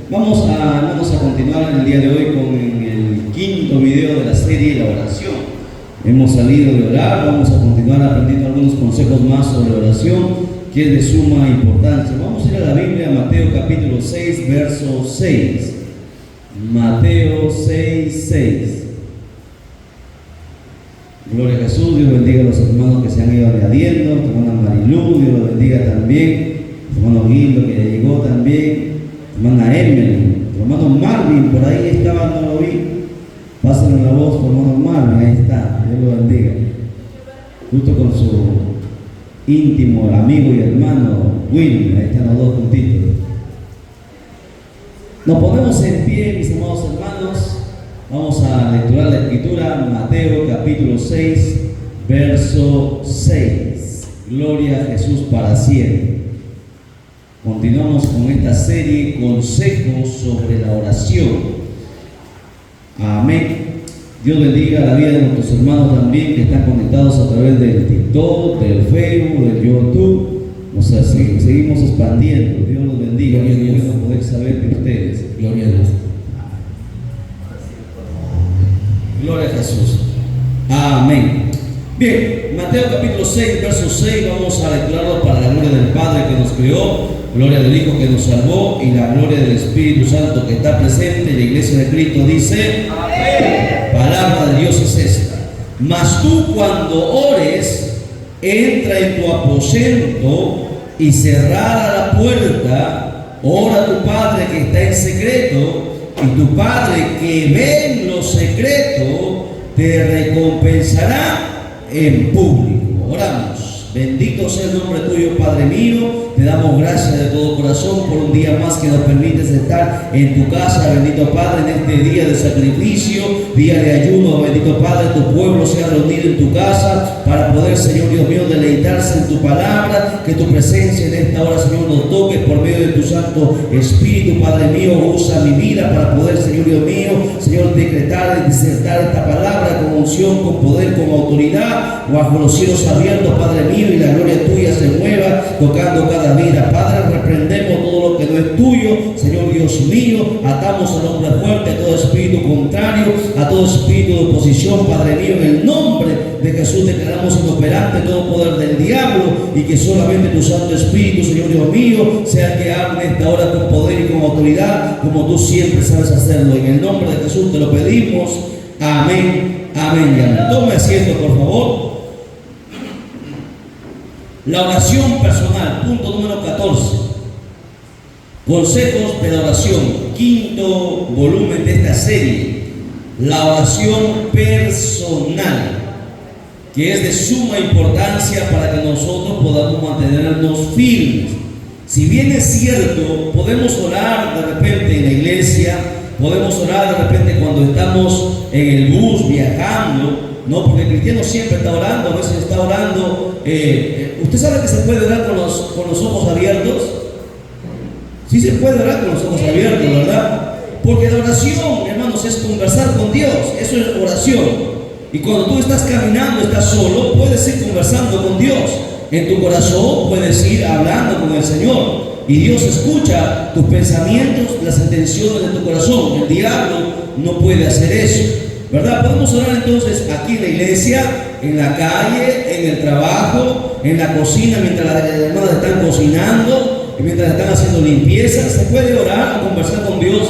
Vamos a continuar el día de hoy con el quinto video de la serie La Oración. Hemos salido de orar, vamos a continuar aprendiendo algunos consejos más sobre oración, que es de suma importancia. Vamos a ir a la Biblia, Mateo capítulo 6, verso 6. Mateo 6, 6. Gloria a Jesús, Dios bendiga a los hermanos que se han ido añadiendo, tu hermana Marilú, Dios los bendiga también, tu hermano Guido que ya llegó también, tu hermana Emily, tu hermano Marvin, por ahí estaba, no lo vi, pásenle la voz, tu hermano Marvin, ahí está, Dios lo bendiga, justo con su íntimo amigo y hermano Will, ahí están los dos juntitos. Nos ponemos en pie, mis amados hermanos. Vamos a lecturar la escritura, Mateo capítulo 6, verso 6. Gloria a Jesús para siempre. Continuamos con esta serie, consejos sobre la oración. Amén. Dios bendiga la vida de nuestros hermanos también que están conectados a través del TikTok, del Facebook, del YouTube. O sea, seguimos expandiendo. Dios los bendiga. Gloria a Dios. No poder saber de ustedes. Gloria a Dios. Gloria a Jesús. Amén. Bien, Mateo capítulo 6, verso 6, vamos a lecturarlo para la gloria del Padre que nos creó, gloria del Hijo que nos salvó y la gloria del Espíritu Santo que está presente. La iglesia de Cristo dice: amén. Palabra de Dios es esta. Mas tú cuando ores, entra en tu aposento y cerrada la puerta, ora a tu Padre que está en secreto, y tu Padre que ve en lo secreto te recompensará en público. Oramos. Bendito sea el nombre tuyo, Padre mío. Te damos gracias de todo corazón por un día más que nos permites estar en tu casa, bendito Padre, en este día de sacrificio, día de ayuno. Bendito Padre, tu pueblo se ha reunido en tu casa para poder, Señor Dios mío, deleitarse en tu palabra. Que tu presencia en esta hora, Señor, nos toque por medio de tu Santo Espíritu. Padre mío, usa mi vida para poder, Señor Dios mío, Señor, decretar y disertar esta palabra con unción, con poder, con autoridad, bajo los cielos abiertos, Padre mío, y la gloria tuya se mueva tocando cada vida. Padre, reprendemos todo lo que no es tuyo, Señor Dios mío. Atamos al hombre fuerte, a todo espíritu contrario, a todo espíritu de oposición, Padre mío. En el nombre de Jesús declaramos inoperante todo poder del diablo, y que solamente tu Santo Espíritu, Señor Dios mío, sea el que hable en esta hora con poder y con autoridad, como tú siempre sabes hacerlo. En el nombre de Jesús te lo pedimos. Amén, amén y amén. Tome asiento, por favor. La oración personal, punto número 14. Consejos de la oración, quinto volumen de esta serie. La oración personal, que es de suma importancia para que nosotros podamos mantenernos firmes. Si bien es cierto, podemos orar de repente en la iglesia, podemos orar de repente cuando estamos en el bus viajando, no, porque el cristiano siempre está orando, a veces está orando. ¿Usted sabe que se puede orar con los ojos abiertos? Sí se puede orar con los ojos abiertos, ¿verdad? Porque la oración, hermanos, es conversar con Dios. Eso es oración. Y cuando tú estás caminando, estás solo, puedes ir conversando con Dios. En tu corazón puedes ir hablando con el Señor. Y Dios escucha tus pensamientos, las intenciones de tu corazón. El diablo no puede hacer eso, ¿verdad? Podemos orar entonces aquí en la iglesia, en la calle, en el trabajo, en la cocina, mientras las hermanas están cocinando, mientras están haciendo limpieza. Se puede orar o conversar con Dios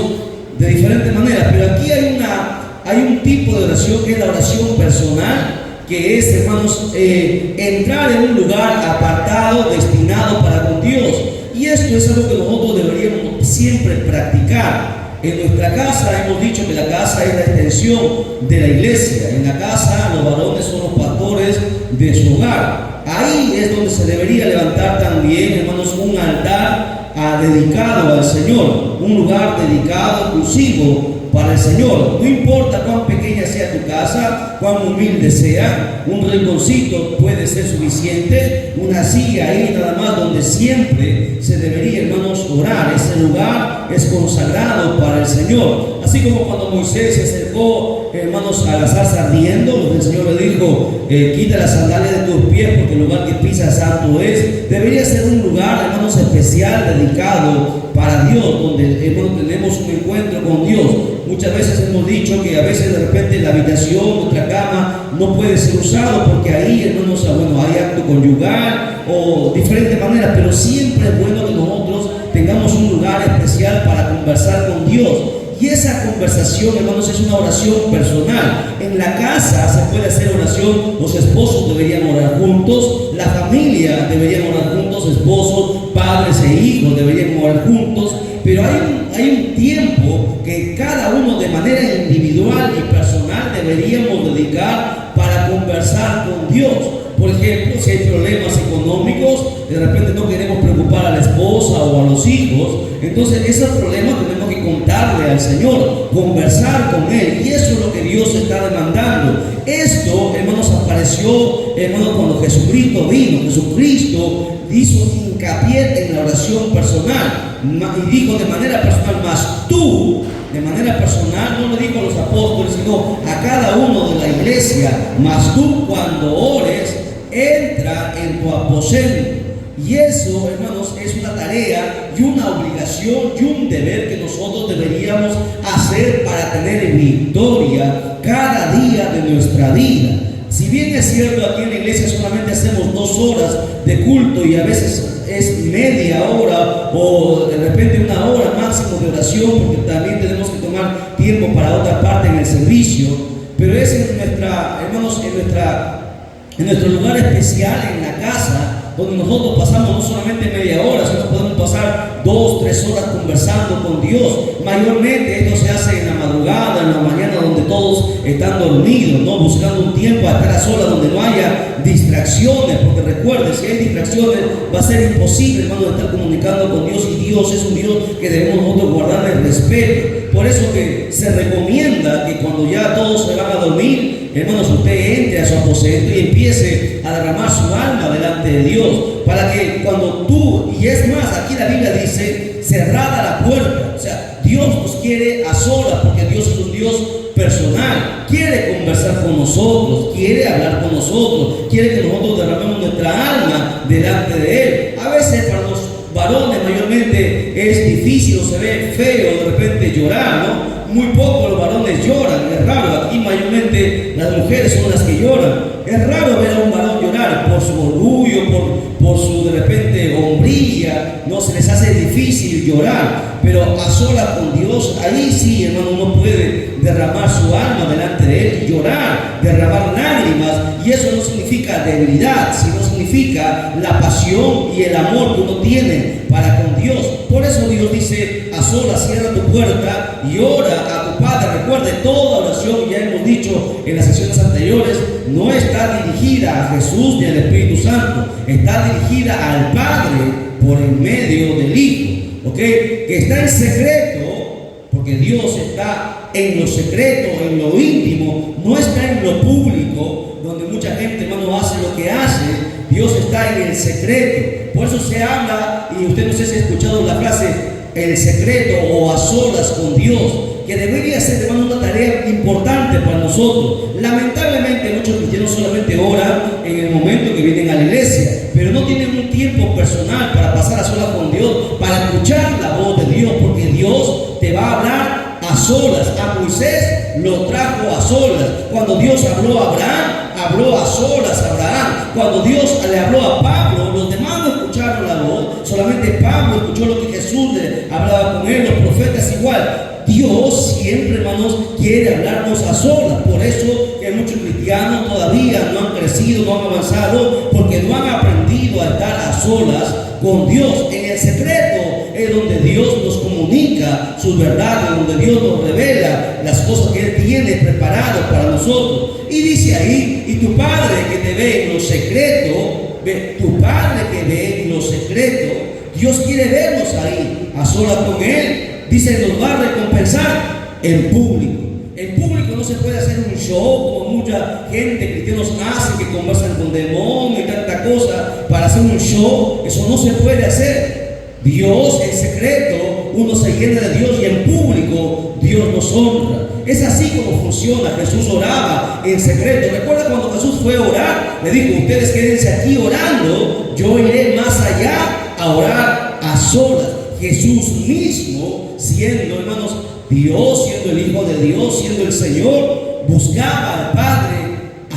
de diferentes maneras, pero aquí hay un tipo de oración que es la oración personal, que es, hermanos, entrar en un lugar apartado, destinado para con Dios. Y esto es algo que nosotros deberíamos siempre practicar. En nuestra casa hemos dicho que la casa es la extensión de la iglesia. En la casa los varones son los pastores de su hogar. Ahí es donde se debería levantar también, hermanos, un altar dedicado al Señor, un lugar dedicado, exclusivo para el Señor. No importa cuán pequeña sea tu casa, cuán humilde sea, un rinconcito puede ser suficiente, una silla ahí nada más donde siempre se debería, hermanos, orar. Ese lugar es consagrado para el Señor. Así como cuando Moisés se acercó, hermanos, a la zarza ardiendo, el Señor le dijo, quita las sandalias de tus pies porque el lugar que pisas santo es. Debería ser un lugar, hermanos, especial, dedicado para Dios, donde, hermanos, tenemos un encuentro con Dios. Muchas veces hemos dicho que a veces de repente la habitación, nuestra cama, no puede ser usado porque ahí, hermanos, bueno, hay acto conyugal o diferentes maneras, pero siempre es bueno que nosotros tengamos un lugar especial para conversar con Dios. Y esa conversación, hermanos, es una oración personal. En la casa se puede hacer oración, los esposos deberían orar juntos, la familia deberían orar juntos, esposos, padres e hijos deberían orar juntos, pero hay un tiempo que cada uno de manera individual y personal deberíamos dedicar para conversar con Dios. Por ejemplo, si hay problemas económicos, de repente no queremos preocupar a la esposa o a los hijos, entonces esos problemas tenemos que contarle al Señor, conversar con Él, y eso es lo que Dios está demandando. Esto, hermanos, apareció, hermanos, cuando Jesucristo vino. Jesucristo hizo hincapié en la oración personal y dijo de manera personal, mas tú, de manera personal, no le dijo a los apóstoles, sino a cada uno de la iglesia, mas tú cuando ores, entra en tu aposento. Y eso, hermanos, es una tarea y una obligación y un deber que nosotros deberíamos hacer para tener victoria cada día de nuestra vida. Si bien es cierto, aquí en la iglesia solamente hacemos 2 horas de culto y a veces es media hora o de repente 1 hora máximo de oración, porque también tenemos que tomar tiempo para otra parte en el servicio, pero es en nuestra, hermanos, en nuestro lugar especial, en la casa, donde nosotros pasamos no solamente media hora, sino podemos pasar 2, 3 horas conversando con Dios. Mayormente esto se hace en la madrugada, en la mañana, donde todos están dormidos, ¿no? Buscando un tiempo a estar a solas, donde no haya distracciones, porque recuerden, si hay distracciones va a ser imposible, hermano, estar comunicando con Dios, y Dios es un Dios que debemos nosotros guardarle el respeto. Por eso que se recomienda que cuando ya todos se van a dormir, hermanos, usted entre a su aposento y empiece a derramar su alma delante de Dios, para que cuando tú, y es más, aquí la Biblia dice, cerrada la puerta, o sea, Dios nos quiere a solas, porque Dios es un Dios personal, quiere conversar con nosotros, quiere hablar con nosotros, quiere que nosotros derramemos nuestra alma delante de Él. A veces para los varones mayormente es difícil o se ve feo de repente llorar, ¿no? Muy pocos los varones lloran, es raro. Aquí mayormente las mujeres son las que lloran. Es raro ver a un varón llorar por su orgullo, por su de repente hombría. No se les hace difícil llorar, pero a solas con Dios, ahí sí, hermano, uno puede derramar su alma delante de Él y llorar, derramar lágrimas. Y eso no significa debilidad, sino significa la pasión y el amor que uno tiene para con Dios. Por eso Dios dice, a solas cierra tu puerta y ora a tu Padre. Recuerde, toda oración, ya hemos dicho en las sesiones anteriores, no está dirigida a Jesús ni al Espíritu Santo, está dirigida al Padre por el medio del Hijo, ¿ok? Que está en secreto, porque Dios está en lo secreto, en lo íntimo, no está en lo público, donde mucha gente, hermano, hace lo que hace. Dios está en el secreto. Por eso se habla, y usted no sé si ha escuchado la frase, el secreto o a solas con Dios, que debería ser, hermano, una tarea importante para nosotros. Lamentablemente muchos cristianos solamente oran en el momento que vienen a la iglesia, pero no tienen un tiempo personal para pasar a solas con Dios, para escuchar la voz de Dios, porque Dios te va a hablar a solas. A Moisés lo trajo a solas. Cuando Dios habló a Abraham, habló a solas a Abraham. Cuando Dios le habló a Pablo, los demás no escucharon la voz, solamente Pablo escuchó lo que Jesús le hablaba con él, los profetas igual. Dios siempre, hermanos, quiere hablarnos a solas. Por eso que muchos cristianos todavía no han crecido, no han avanzado, porque no han aprendido a estar a solas con Dios. En el secreto es donde Dios nos comunica sus verdades, donde Dios nos revela las cosas que Él tiene preparadas para nosotros. Y dice ahí, y tu Padre que te ve en lo secreto, tu Padre que ve en lo secreto, Dios quiere vernos ahí, a solas con Él. Dice, nos va a recompensar. en público. En público no se puede hacer un show como mucha gente, cristianos hacen, que conversan con demonios y tanta cosa para hacer un show. Eso no se puede hacer. Dios en secreto, uno se llena de Dios y en público Dios nos honra. Es así como funciona. Jesús oraba en secreto. Recuerda cuando Jesús fue a orar, le dijo: ustedes quédense aquí orando, yo iré más allá a orar a solas. Jesús mismo, siendo, hermanos, Dios, siendo el Hijo de Dios, siendo el Señor, buscaba al Padre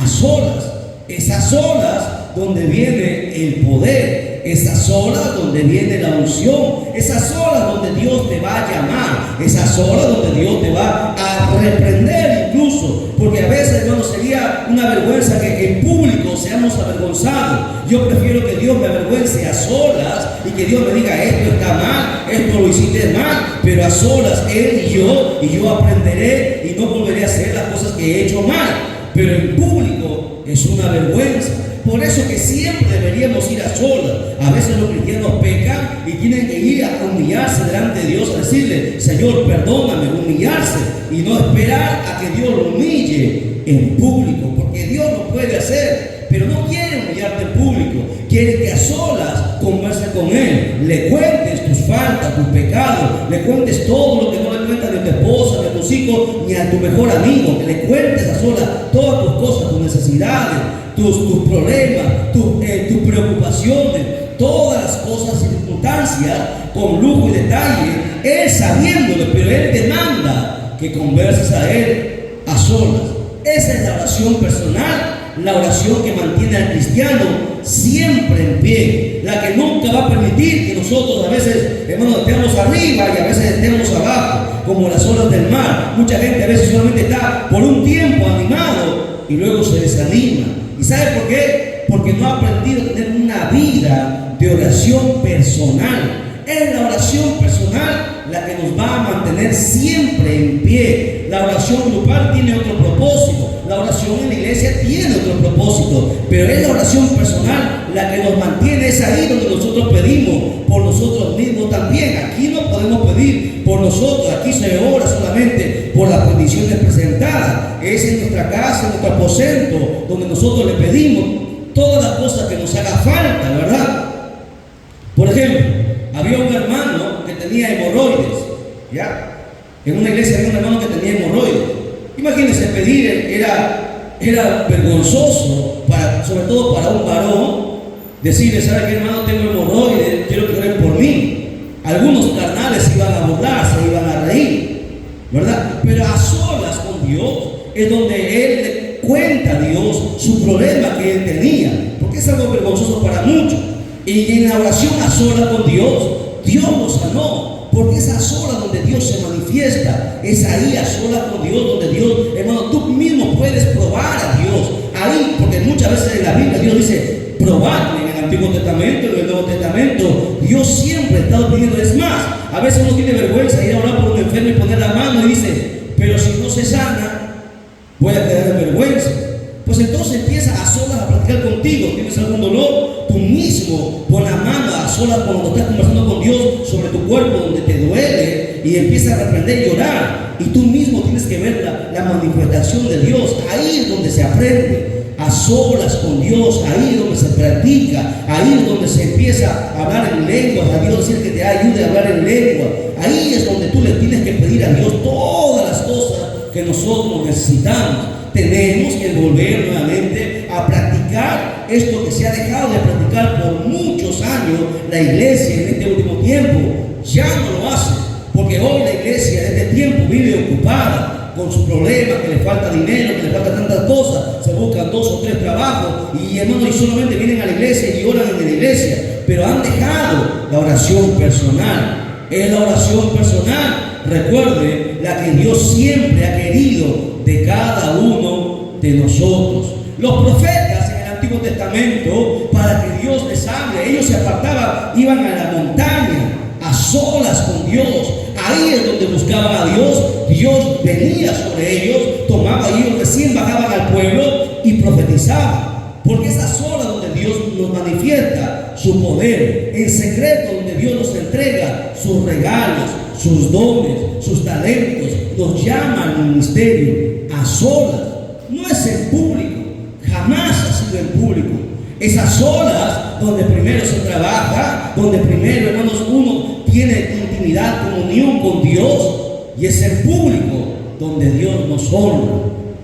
a solas. Esas solas donde viene el poder, esas olas donde viene la unción, esas olas donde Dios te va a llamar, esas olas donde Dios te va a reprender incluso, porque a veces, hermano, sería una vergüenza que en público seamos avergonzados. Yo prefiero que Dios me avergüence a solas y que Dios me diga: esto está mal, esto lo hiciste mal, pero a solas Él y yo aprenderé y no volveré a hacer las cosas que he hecho mal. Pero en público es una vergüenza. Por eso que siempre deberíamos ir a solas. A veces los cristianos pecan y tienen que ir a humillarse delante de Dios, a decirle: Señor, perdóname, humillarse, y no esperar a que Dios lo humille en público, porque Dios lo puede hacer, pero no quiere humillarte en público. Quiere que a solas converses con Él, le cuentes tus faltas, tus pecados, le cuentes todo lo que no le cuentas de tu esposa, de tus hijos, ni a tu mejor amigo, que le cuentes a solas todas tus cosas, tus necesidades, tus problemas, tus preocupaciones, todas las cosas y circunstancias con lujo y detalle, Él sabiéndolo, pero Él demanda que converses a Él a solas. Esa es la oración personal, la oración que mantiene al cristiano siempre en pie, la que nunca va a permitir que nosotros a veces, hermanos, estemos arriba y a veces estemos abajo, como las olas del mar. Mucha gente a veces solamente está por un tiempo animado y luego se desanima. ¿Y sabe por qué? Porque no ha aprendido a tener una vida de oración personal. Es la oración personal la que nos va a mantener siempre en pie. La oración grupal tiene otro propósito, la oración en la iglesia tiene otro propósito, pero es la oración personal la que nos mantiene. Es ahí donde nosotros pedimos por nosotros mismos también. Aquí no podemos pedir por nosotros, aquí se ora solamente por las peticiones presentadas. Es en nuestra casa, en nuestro aposento, donde nosotros le pedimos todas las cosas que nos haga falta, ¿verdad? Por ejemplo, había un hermano que tenía hemorroides, ¿ya? En una iglesia había un hermano que tenía hemorroides. Imagínense, pedir era vergonzoso, sobre todo para un varón, decirle: ¿sabe qué, hermano? Tengo hemorroides, quiero que oren por mí. Algunos carnales se iban a burlar, se iban a reír, ¿verdad? Pero a solas con Dios es donde él le cuenta a Dios su problema que él tenía, porque es algo vergonzoso para muchos. Y en la oración a solas con Dios, Dios nos sanó, porque es a solas donde Dios se manifiesta. Es ahí a solas con Dios donde Dios, hermano, tú mismo puedes probar a Dios. Ahí, porque muchas veces en la Biblia Dios dice: probadme. En el Antiguo Testamento, en el Nuevo Testamento, Dios siempre ha estado pidiendo. Es más, a veces uno tiene vergüenza de ir a orar por un enfermo y poner la mano y dice: pero si no se sana, voy a quedar en vergüenza. Pues entonces empieza a solas a practicar contigo. ¿Tienes algún dolor? Tú mismo pon la mano a solas cuando estás conversando con Dios sobre tu cuerpo donde te duele, y empieza a reprender y orar. Y tú mismo tienes que ver la manifestación de Dios. Ahí es donde se aprende. A solas con Dios, ahí es donde se practica, ahí es donde se empieza a hablar en lenguas, a Dios decir que te ayude a hablar en lengua. Ahí es donde tú le tienes que pedir a Dios todas las cosas que nosotros necesitamos. Tenemos que volver nuevamente a practicar esto que se ha dejado de practicar por muchos años la iglesia en este último tiempo. Ya no lo hace, porque hoy la iglesia en este tiempo vive ocupada con sus problemas, que le falta dinero, que le falta tantas cosas, se buscan 2 o 3 trabajos y, hermanos, y solamente vienen a la iglesia y oran en la iglesia, pero han dejado la oración personal. Es la oración personal, recuerde, la que Dios siempre ha querido de cada uno de nosotros. Los profetas en el Antiguo Testamento, para que Dios les hable, ellos se apartaban, iban a la montaña, a solas con Dios. Ahí es donde buscaban a Dios. Dios venía sobre ellos, tomaba, ellos recién bajaban al pueblo y profetizaban. Porque es a solas donde Dios nos manifiesta su poder, en secreto, donde Dios nos entrega sus regalos, sus dones, sus talentos, nos llama al ministerio a solas. No es en público, jamás ha sido en público. Es a solas donde primero se trabaja, donde primero, hermanos, uno tiene intimidad, comunión con Dios, y es en público donde Dios nos honra.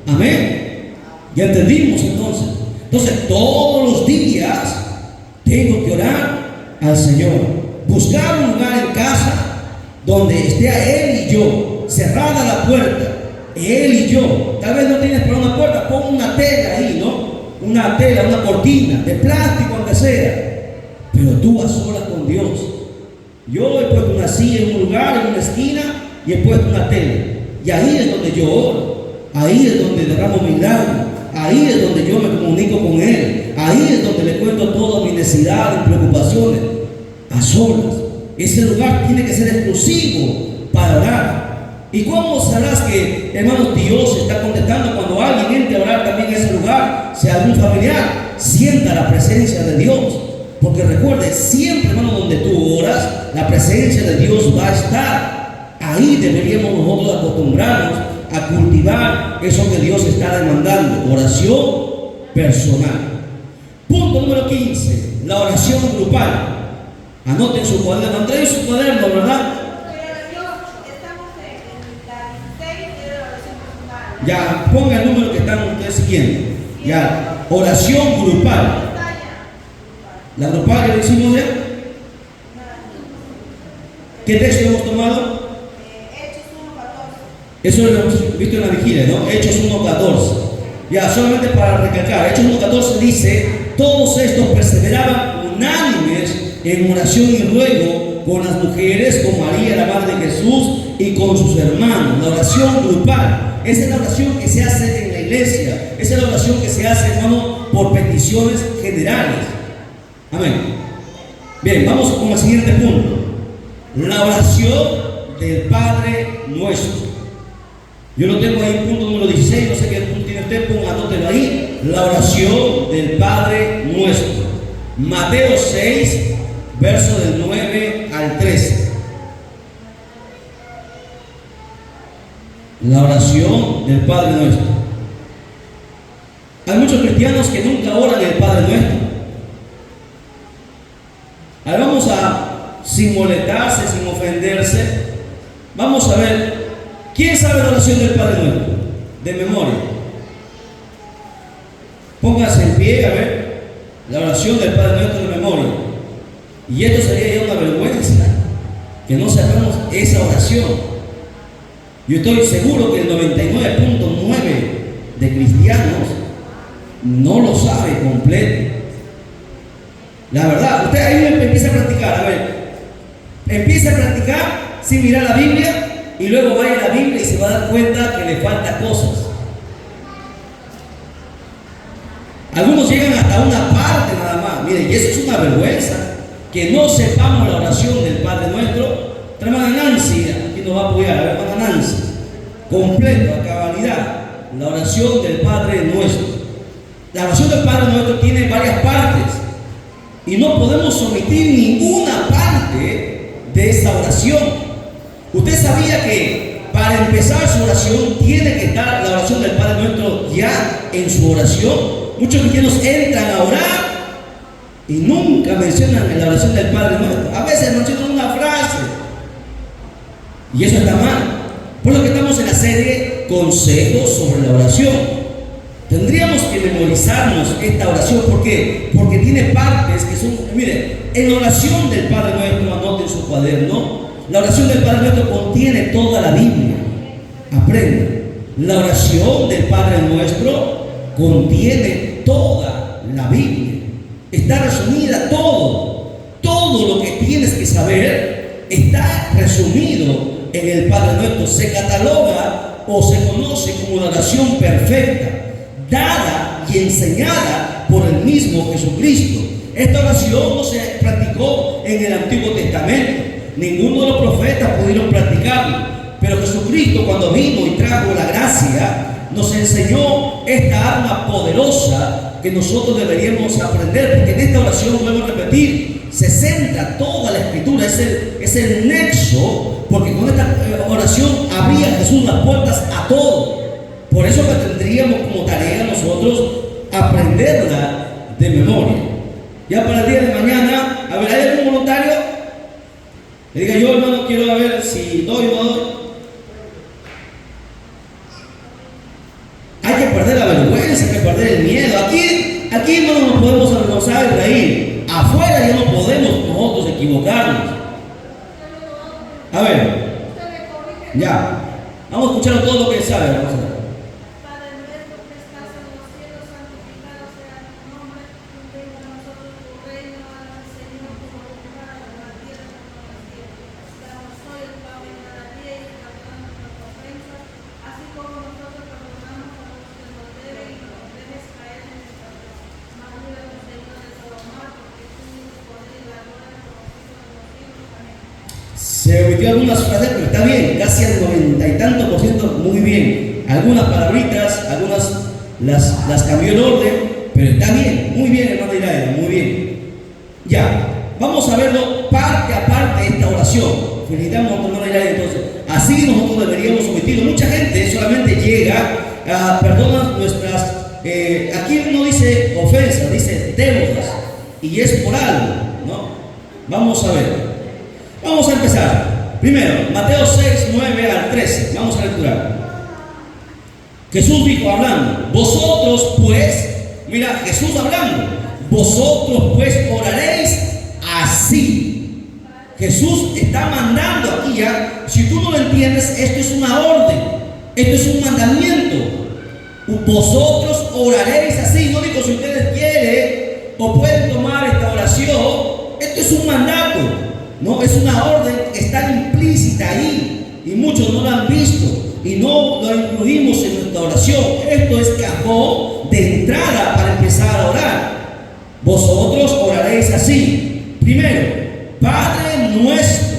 Amén. ¿Ya entendimos entonces? Entonces, todos los días tengo que orar al Señor, buscar un lugar en casa donde esté a Él y yo, cerrada la puerta, Él y yo. Tal vez no tienes para una puerta, pon una tela ahí, ¿no? Una tela, una cortina, de plástico, aunque sea, pero tú a solas con Dios. Yo he puesto una silla en un lugar, en una esquina, y he puesto una tela, y ahí es donde yo oro, ahí es donde derramo milagros, ahí es donde yo me comunico con Él, ahí es donde le cuento todas mis necesidades y preocupaciones, a solas. Ese lugar tiene que ser exclusivo para orar. ¿Y cómo sabrás que, hermanos, Dios está contestando cuando alguien entre a orar también en ese lugar? Sea algún familiar, sienta la presencia de Dios. Porque recuerde, siempre, hermano, donde tú oras, la presencia de Dios va a estar. Ahí deberíamos nosotros acostumbrarnos a cultivar eso que Dios está demandando, oración personal. Punto número 15, la oración grupal. Anoten su cuaderno, traen su cuaderno, ¿verdad? Ya, ponga el número que están ustedes siguiendo. Ya, oración grupal. La grupal que decimos ya. ¿Qué texto hemos tomado? Eso lo hemos visto en la vigilia, ¿no? Hechos 1:14. Ya, solamente para recalcar, Hechos 1:14 dice: todos estos perseveraban unánimes en oración y ruego con las mujeres, con María, la madre de Jesús, y con sus hermanos. La oración grupal. Esa es la oración que se hace en la iglesia. Esa es la oración que se hace, hermano, por peticiones generales. Amén. Bien, vamos con el siguiente punto. La oración del Padre Nuestro. Yo lo tengo ahí en punto número 16, no sé qué punto tiene usted, anótelo ahí. La oración del Padre Nuestro. Mateo 6, verso del 9 al 13. La oración del Padre Nuestro. Hay muchos cristianos que nunca oran el Padre Nuestro. Ahora vamos a, sin molestarse, sin ofenderse, vamos a ver, ¿quién sabe la oración del Padre Nuestro? De memoria. Póngase en pie, a ver, la oración del Padre Nuestro de memoria. Y esto sería ya una vergüenza, que no sepamos esa oración. Yo estoy seguro que el 99.9 de cristianos no lo sabe completo. La verdad, usted ahí empieza a practicar, a ver, empieza a practicar sin mirar la Biblia y luego vaya a la Biblia y se va a dar cuenta que le faltan cosas. Algunos llegan hasta una parte nada más. Miren, y eso es una vergüenza, que no sepamos la oración del Padre Nuestro. Hermana Nancy, aquí nos va a apoyar, hermana Nancy, completo, a cabalidad, la oración del Padre Nuestro. La oración del Padre Nuestro tiene varias partes y no podemos omitir ninguna parte de esta oración. Usted sabía que para empezar su oración tiene que estar la oración del Padre Nuestro ya en su oración. Muchos cristianos entran a orar y nunca mencionan la oración del Padre Nuestro. A veces mencionan una frase y eso está mal. Por lo que estamos en la serie Consejos sobre la oración. Tendríamos que memorizarnos esta oración. ¿Por qué? Porque tiene partes que son, miren, en la oración del Padre Nuestro, anoten su cuaderno, la oración del Padre Nuestro contiene toda la Biblia. Aprende. La oración del Padre Nuestro contiene toda la Biblia. Está resumida todo. Todo lo que tienes que saber está resumido en el Padre Nuestro. Se cataloga o se conoce como la oración perfecta, dada y enseñada por el mismo Jesucristo. Esta oración no se practicó en el Antiguo Testamento. Ninguno de los profetas pudieron practicarlo. Pero Jesucristo, cuando vino y trajo la gracia, nos enseñó esta arma poderosa que nosotros deberíamos aprender, porque en esta oración, vuelvo a repetir, se centra toda la escritura, es el nexo, porque con esta oración abría Jesús las puertas a todo. Por eso que tendríamos como tarea nosotros aprenderla de memoria. Ya para el día de mañana, a ver, ¿hay algún voluntario? Le diga yo, hermano, quiero ver si doy o no doy. Hay que perder la vergüenza, hay que perder el miedo. Aquí no nos podemos avergonzar y reír. Afuera ya no podemos nosotros equivocarnos. A ver, ya. Vamos a escuchar todo lo que sabe. Vamos a ver. Se omitió algunas frases, pero está bien, casi al 90 y tanto por ciento, muy bien. Algunas palabritas, algunas las cambió el orden, pero está bien, muy bien, hermano Israel, muy bien. Ya, vamos a verlo parte a parte de esta oración. Felicitamos a hermano Israel, entonces. Así nosotros deberíamos omitirlo. Mucha gente solamente llega a perdonar nuestras, aquí no dice ofensas, dice deudas, y es por algo, ¿no? Vamos a ver. Vamos a empezar. Primero, Mateo 6, 9 al 13. Vamos a lecturar. Jesús dijo hablando, vosotros pues, mira, Jesús hablando, vosotros pues oraréis así. Jesús está mandando aquí ya. Si tú no lo entiendes, esto es una orden, esto es un mandamiento. Vosotros oraréis así. No digo si ustedes quieren o pueden tomar esta oración. Esto es un mandato. No, es una orden que está implícita ahí y muchos no la han visto y no lo incluimos en nuestra oración. Esto es cajón de entrada para empezar a orar. Vosotros oraréis así. Primero, Padre nuestro.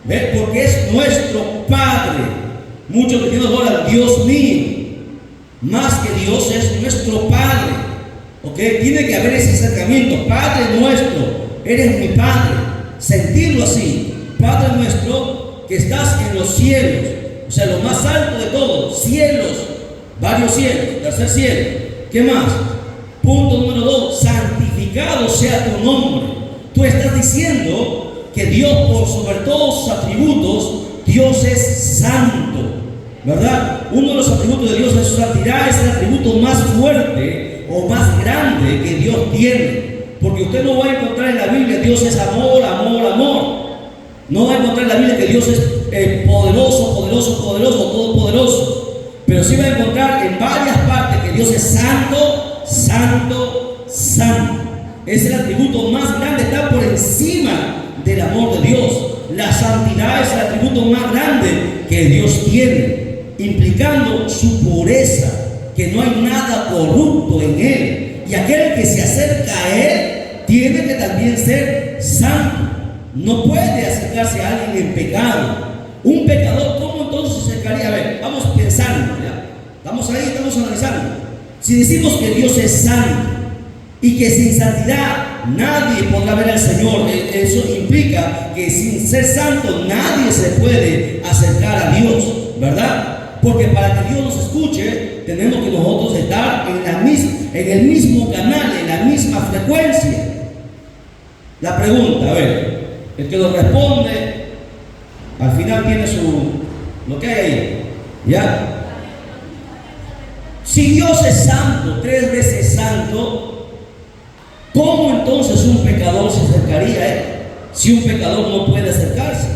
¿Ves? Porque es nuestro Padre. Muchos cristianos oran Dios mío. Más que Dios es nuestro Padre. ¿Ok? Tiene que haber ese acercamiento. Padre nuestro, eres mi Padre. Sentirlo así. Padre nuestro que estás en los cielos, o sea, lo más alto de todos, cielos, varios cielos, tercer cielo. ¿Qué más? Punto número 2, santificado sea tu nombre. Tú estás diciendo que Dios, por sobre todos sus atributos, Dios es santo, ¿verdad? Uno de los atributos de Dios es su santidad, es el atributo más fuerte o más grande que Dios tiene. Porque usted no va a encontrar en la Biblia Dios es amor, amor, amor. No va a encontrar en la Biblia que Dios es poderoso, poderoso, poderoso, todopoderoso. Pero sí va a encontrar en varias partes que Dios es santo, santo, santo. Es el atributo más grande, está por encima del amor de Dios. La santidad es el atributo más grande que Dios tiene, implicando su pureza, que no hay nada corrupto en Él. Y aquel que se acerca a Él tiene que también ser santo. No puede acercarse a alguien en pecado. Un pecador, ¿cómo entonces se acercaría? A ver, vamos pensando, ¿ya? Estamos ahí, estamos analizando. Si decimos que Dios es santo y que sin santidad nadie podrá ver al Señor, eso implica que sin ser santo nadie se puede acercar a Dios, ¿verdad? Porque para que Dios nos escuche, tenemos que nosotros estar en el mismo canal, en la misma frecuencia. La pregunta, a ver, el que lo responde, al final tiene lo que hay ahí, ¿ya? Si Dios es santo, 3 veces santo, ¿cómo entonces un pecador se acercaría a Él? Si un pecador no puede acercarse.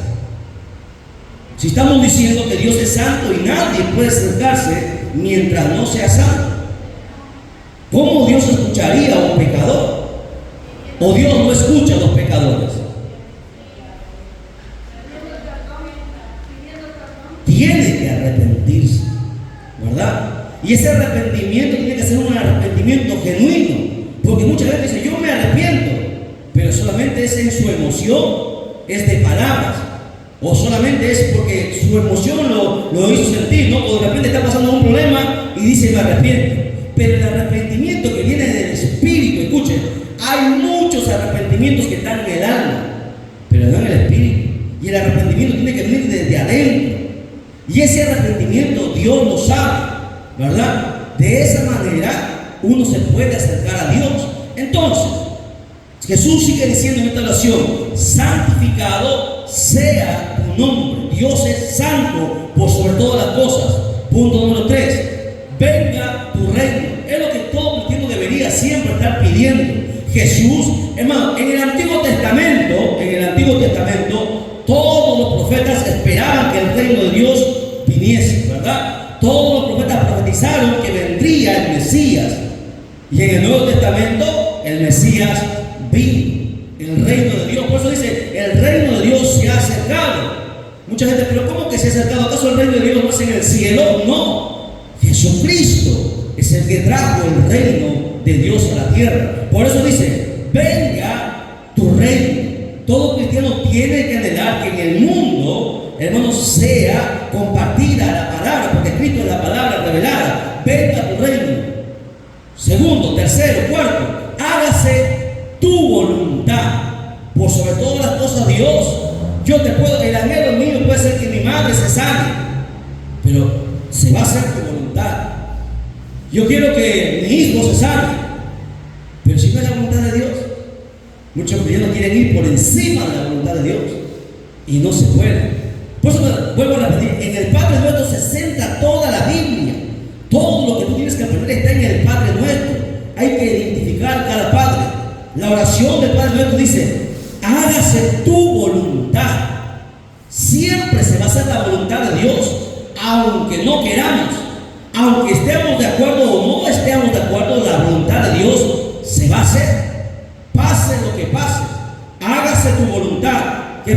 Si estamos diciendo que Dios es santo y nadie puede acercarse mientras no sea santo, ¿cómo Dios escucharía a un pecador? ¿O Dios no escucha a los pecadores? Tiene que arrepentirse, ¿verdad? Y ese arrepentimiento tiene que ser un arrepentimiento genuino, porque mucha gente dice, yo me arrepiento, pero solamente es en su emoción, es de palabras. O solamente es porque su emoción lo hizo sentir, ¿no? O de repente está pasando un problema y dice me arrepiento. Pero el arrepentimiento que viene arrepentimientos que están en el alma, pero no en el espíritu. Y el arrepentimiento tiene que venir desde adentro. Y ese arrepentimiento Dios lo sabe, ¿verdad? De esa manera uno se puede acercar a Dios. Entonces, Jesús sigue diciendo en esta oración: santificado sea tu nombre. Dios es santo por sobre todas las cosas. Punto número 3. Venga tu reino. Es lo que todo cristiano debería siempre estar pidiendo. Jesús, hermano, en el Antiguo Testamento, todos los profetas esperaban que el reino de Dios viniese, ¿verdad? Todos los profetas profetizaron que vendría el Mesías. Y en el Nuevo Testamento, el Mesías vino, el reino de Dios. Por eso dice, el reino de Dios se ha acercado. Mucha gente, pero ¿cómo que se ha acercado? ¿Acaso el reino de Dios no es en el cielo? No. Jesucristo es el que trajo el reino de Dios a la tierra. Por eso dice, venga tu reino. Todo cristiano tiene que anhelar que en el mundo, hermano, sea compartida la palabra, porque Cristo es la palabra revelada. Venga tu reino. Segundo, tercero, cuarto, hágase tu voluntad por sobre todas las cosas, Dios. Yo te puedo, el anhelo mío puede ser que mi madre se sane, pero se va a hacer tu voluntad. Yo quiero que mi hijo se sane, pero si no es la voluntad de Dios. Muchos cristianos quieren ir por encima de la voluntad de Dios y no se puede. Por eso vuelvo a repetir, en el Padre Nuestro se centra toda la Biblia. Todo lo que tú tienes que aprender está en el Padre Nuestro. Hay que identificar cada Padre. La oración del Padre Nuestro dice: hágase tu voluntad. Siempre se va a hacer la voluntad de Dios, aunque no queramos, aunque estemos de acuerdo o no estemos de acuerdo, la voluntad de Dios se va a hacer. Pase lo que pase, hágase tu voluntad. ¿Qué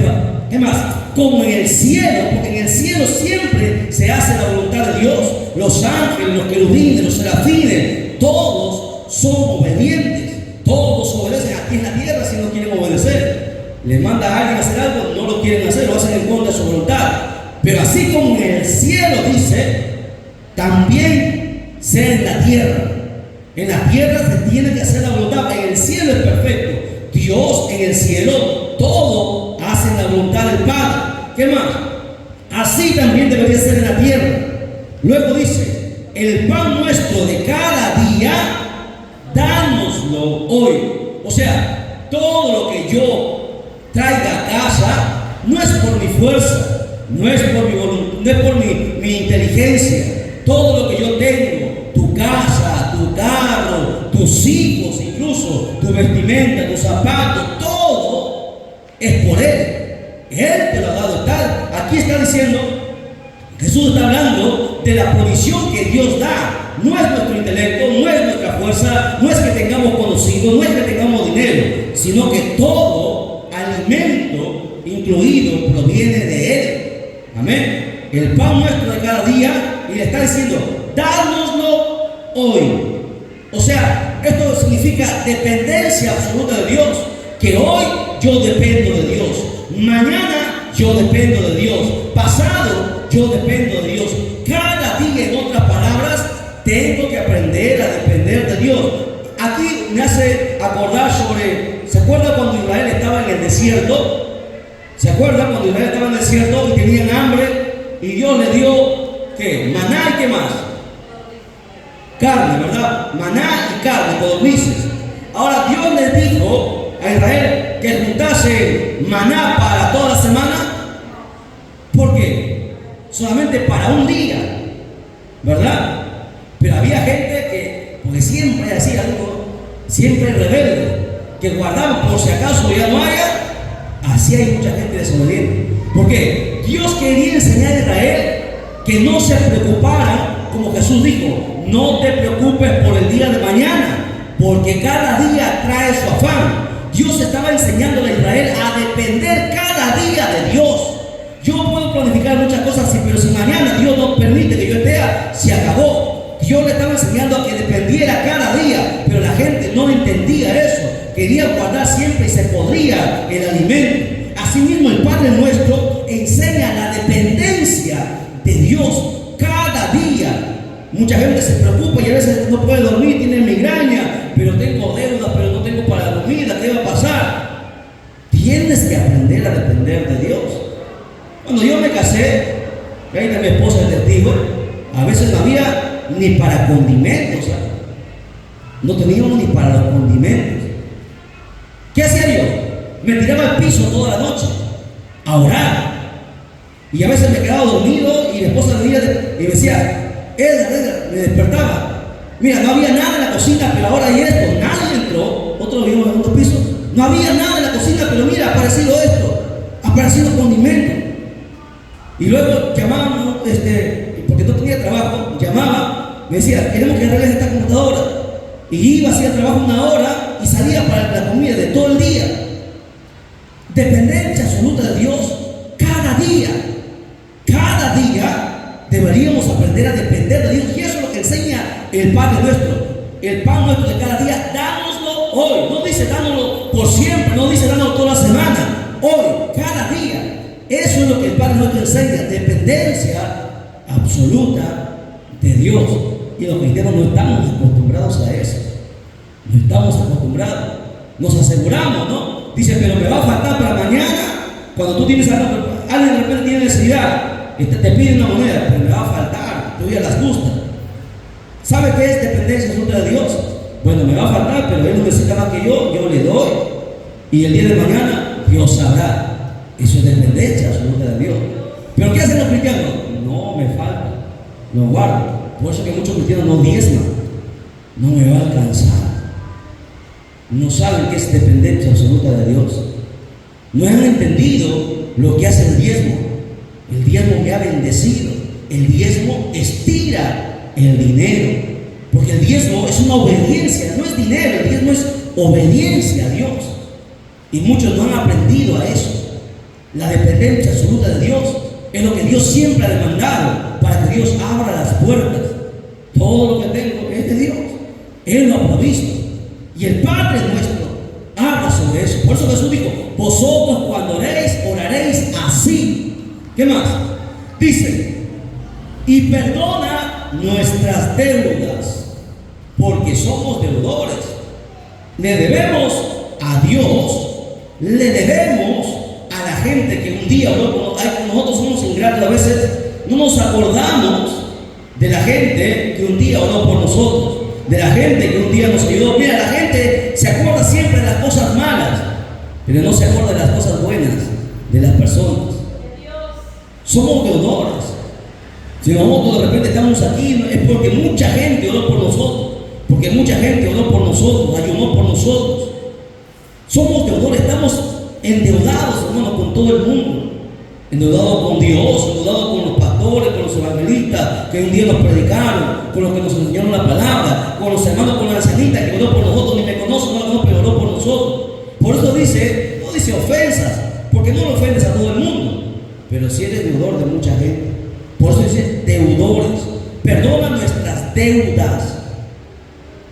más? Como en el cielo, porque en el cielo siempre se hace la voluntad de Dios. Los ángeles, los querubines, los serafines, todos son obedientes, todos obedecen aquí en la tierra si no quieren obedecer. Les manda a alguien a hacer algo, no lo quieren hacer, lo hacen en contra de su voluntad. Pero así como en el cielo dice, también sea en la tierra. En la tierra se tiene que hacer la voluntad. En el cielo es perfecto. Dios en el cielo todo hace la voluntad del Padre. ¿Qué más? Así también debería ser en la tierra. Luego dice: el pan nuestro de cada día, dánoslo hoy. O sea, todo lo que yo traiga a casa no es por mi fuerza, no es por mi voluntad, no es por mi inteligencia. Todo lo que yo tengo, tu casa, tu carro, tus hijos, incluso tu vestimenta, tus zapatos, todo es por Él. Él te lo ha dado tal. Aquí está diciendo, Jesús está hablando de la provisión que Dios da. No es nuestro intelecto, no es nuestra fuerza, no es que tengamos conocido, no es que tengamos dinero, sino que todo alimento incluido proviene de Él. Amén. El pan nuestro de cada día, y le está diciendo, dánoslo hoy. O sea, esto significa dependencia absoluta de Dios. Que hoy yo dependo de Dios, mañana yo dependo de Dios, pasado yo dependo de Dios. Cada día, en otras palabras, tengo que aprender a depender de Dios. Aquí me hace acordar sobre, ¿se acuerda cuando Israel estaba en el desierto? ¿Se acuerda cuando Israel estaba en el desierto y tenían hambre y Dios les dio, ¿qué? Maná y ¿qué más? Carne, ¿verdad? Maná y carne, codornices. Ahora Dios les dijo a Israel que juntase maná para toda la semana. ¿Por qué? Solamente para un día, ¿verdad? Pero había gente que, porque siempre hacía algo, siempre rebelde, que guardaban por si acaso ya no haya. Así hay mucha gente desobediente. ¿Por qué? Dios quería enseñar a Israel que no se preocupara, como Jesús dijo, no te preocupes por el día de mañana, porque cada día trae su afán. Dios estaba enseñando a Israel a depender cada día de Dios. Yo puedo planificar muchas cosas así, pero si mañana Dios no permite que yo esté, se acabó. Dios le estaba enseñando a que dependiera cada día, pero la gente no entendía eso. Quería guardar siempre y se podría el alimento. Asimismo, el Padre Nuestro enseña la dependencia de Dios cada día. Mucha gente se preocupa y a veces no puede dormir, tiene migraña, pero tengo deudas, pero no tengo para la comida, ¿qué va a pasar? aprender a depender de Dios. Cuando yo me casé, que ahí de mi esposa el testigo, a veces no había ni para condimentos, ¿sabes? No teníamos ni para los condimentos. ¿Qué hacía yo? Me tiraba al piso toda la noche a orar. Y a veces me quedaba dormido y mi esposa venía y me decía, Edgar, me despertaba. Mira, no había nada en la cocina, pero ahora hay esto. Nadie entró. Otro vivimos en otro piso. No había nada en la cocina, pero mira, ha aparecido esto. Ha aparecido condimento. Y luego llamábamos, porque no tenía trabajo, llamaba, me decía, queremos que arregles esta computadora. Y iba, hacía trabajo 1 hora y salía para la comida de todo el día. Dependencia absoluta de Dios cada día. Cada día deberíamos aprender a depender de Dios. Y eso es lo que enseña el Padre nuestro. El pan nuestro de cada día, dánoslo hoy. No dice dánoslo por siempre, no dice dánoslo toda la semana. Hoy, cada día. Eso es lo que el Padre nuestro enseña. Dependencia absoluta de Dios. Y los cristianos no estamos acostumbrados a eso. No estamos acostumbrados. Nos aseguramos, ¿no? Dice, pero me va a faltar para mañana. Cuando tú tienes algo, alguien de repente tiene necesidad, te pide una moneda, pero me va a faltar, te voy a las justas. ¿Sabe qué es dependencia absoluta de Dios? Bueno, me va a faltar, pero Él no necesita más que yo le doy. Y el día de mañana, Dios sabrá. Eso es dependencia absoluta de Dios. ¿Pero qué hacen los cristianos? No me falta, lo guardo. Por eso que muchos cristianos no diezman. No me va a alcanzar. No saben qué es dependencia absoluta de Dios. No han entendido lo que hace el diezmo. El diezmo me ha bendecido. El diezmo estira el dinero. Porque el diezmo es una obediencia, no es dinero, el diezmo es obediencia a Dios. Y muchos no han aprendido a eso. La dependencia absoluta de Dios es lo que Dios siempre ha demandado para que Dios abra las puertas. Todo lo que tengo es de Dios. Él lo ha provisto. Y el Padre nuestro habla sobre eso. Por eso Jesús dijo, vosotros cuando oréis, oraréis así. ¿Qué más? Dice, y perdona nuestras deudas, porque somos deudores. Le debemos a Dios, le debemos a la gente que un día oró. Nosotros somos ingratos, a veces no nos acordamos de la gente que un día oró por nosotros, de la gente que un día nos ayudó. Mira, la gente se acuerda siempre de las cosas malas, pero no se acuerda de las cosas buenas de las personas. Somos deudores. Si nosotros de repente estamos aquí, es porque mucha gente oró por nosotros, porque mucha gente oró por nosotros, ayudó por nosotros. Somos deudores, estamos endeudados, hermano, con todo el mundo. Endeudados con Dios, endeudados con los pastores, con los evangelistas que un día nos predicaron, con los que nos enseñaron la palabra, con los hermanos, con la ancianita que oró por nosotros, ni me conoce, no la conozco, pero oró por nosotros. Por eso dice, no dice ofensas, porque no lo ofendes a todo el mundo, pero si eres deudor de mucha gente. Por eso dice deudores. Perdona nuestras deudas.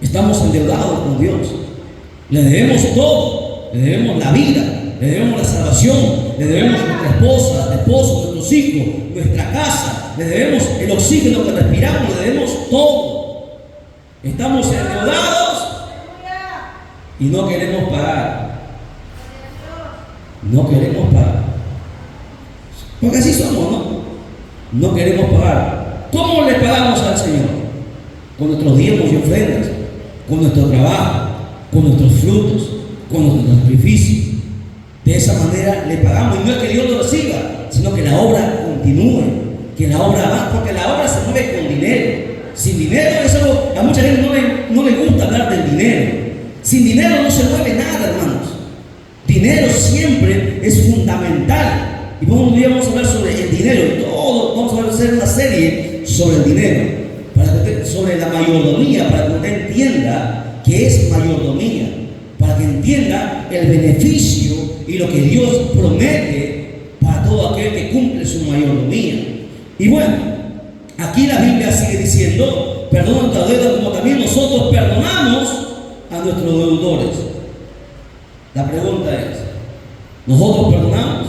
Estamos endeudados con Dios. Le debemos todo. Le debemos la vida, le debemos la salvación, le debemos nuestra esposa, esposo, nuestros hijos, nuestra casa, le debemos el oxígeno que respiramos, le debemos todo. Estamos endeudados y no queremos pagar. No queremos pagar. Porque así somos, ¿no? No queremos pagar. ¿Cómo le pagamos al Señor? Con nuestros diezmos y ofrendas, con nuestro trabajo, con nuestros frutos, con nuestro sacrificio. De esa manera le pagamos. Y no es que Dios lo reciba, sino que la obra continúe, que la obra va, porque la obra se mueve con dinero. Sin dinero, eso a mucha gente no le gusta hablar del dinero. Sin dinero no se mueve nada, hermanos. Dinero siempre es fundamental. Y vamos a hablar sobre el dinero. Y todo, vamos a hacer una serie sobre el dinero, sobre la mayordomía, para que usted entienda qué es mayordomía, para que entienda el beneficio y lo que Dios promete para todo aquel que cumple su mayordomía. Y bueno, aquí la Biblia sigue diciendo, perdona nuestra deuda como también nosotros perdonamos a nuestros deudores. La pregunta es, ¿nosotros perdonamos?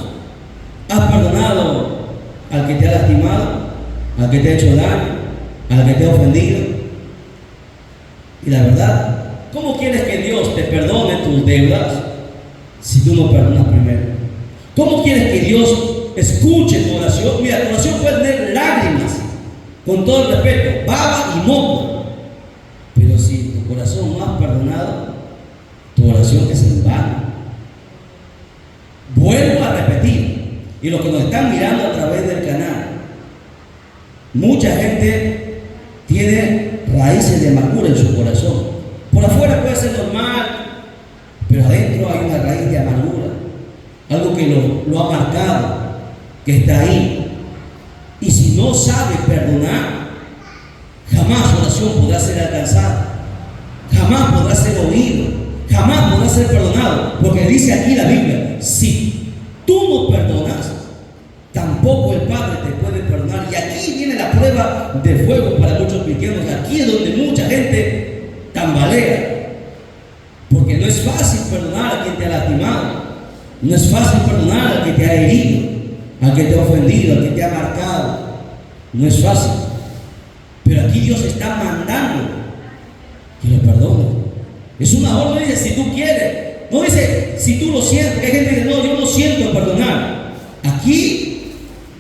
¿Has perdonado al que te ha lastimado, al que te ha hecho daño, al que te ha ofendido? Y la verdad, ¿cómo quieres que Dios te perdone tus deudas si tú no perdonas primero? ¿Cómo quieres que Dios escuche tu oración? Mira, tu oración puede tener lágrimas, con todo el respeto, baba y moco. Pero si tu corazón no has perdonado, tu oración es en vano. Vuelvo a repetir, y los que nos están mirando a través del canal, mucha gente tiene raíces de amargura en su corazón. Por afuera puede ser normal, pero adentro hay una raíz de amargura, algo que lo ha marcado, que está ahí. Y si no sabe perdonar, jamás su oración podrá ser alcanzada, jamás podrá ser oído, jamás podrá ser perdonado, porque dice aquí la Biblia: si tú no perdonas, tampoco el Padre te puede perdonar. Y aquí viene la prueba de fuego para muchos cristianos. Aquí es donde mucha gente tambalea, porque no es fácil perdonar a quien te ha lastimado, no es fácil perdonar al que te ha herido, al que te ha ofendido, al que te ha marcado. No es fácil. Pero aquí Dios está mandando que lo perdone. Es una orden. Dice si tú quieres, no dice si tú lo sientes, porque hay gente que dice no, yo no siento perdonar. Aquí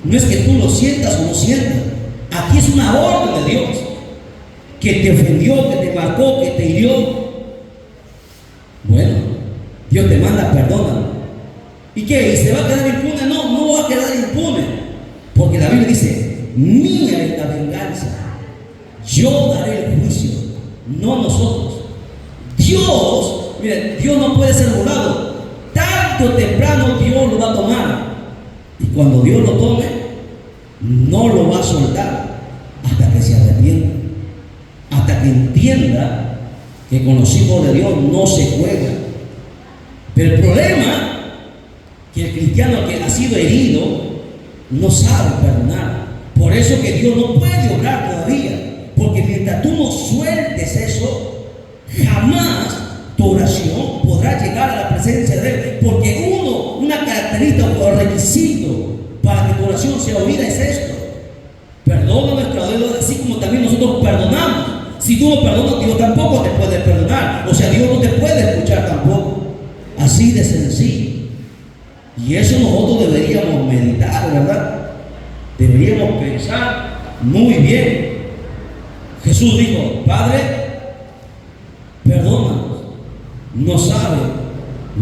no es que tú lo sientas o no sientas. Aquí es una orden de Dios que te ofendió, que te marcó, que te hirió. Bueno, Dios te manda, perdónalo. ¿Y qué? ¿Y se va a quedar impune? No, no va a quedar impune, porque la Biblia dice: mía es la venganza, yo daré el juicio, no nosotros. Dios, miren, Dios no puede ser burlado. Tarde o temprano Dios lo va a tomar, y cuando Dios lo tome, no lo va a soltar hasta que se arrepienta, hasta que entienda que con los hijos de Dios no se juega. Pero el problema, que el cristiano que ha sido herido no sabe perdonar. Por eso que Dios no puede obrar todavía, porque mientras tú no sueltes eso, jamás tu oración podrá llegar a la presencia de Él. Porque una característica o requisito para que tu oración sea oída es esto: perdona nuestra deuda, así como también nosotros perdonamos. Si tú no perdonas, Dios tampoco te puede perdonar. O sea, Dios no te puede escuchar tampoco. Así de sencillo. Y eso nosotros deberíamos meditar, ¿verdad? Deberíamos pensar muy bien. Jesús dijo: Padre, perdónanos, no sabe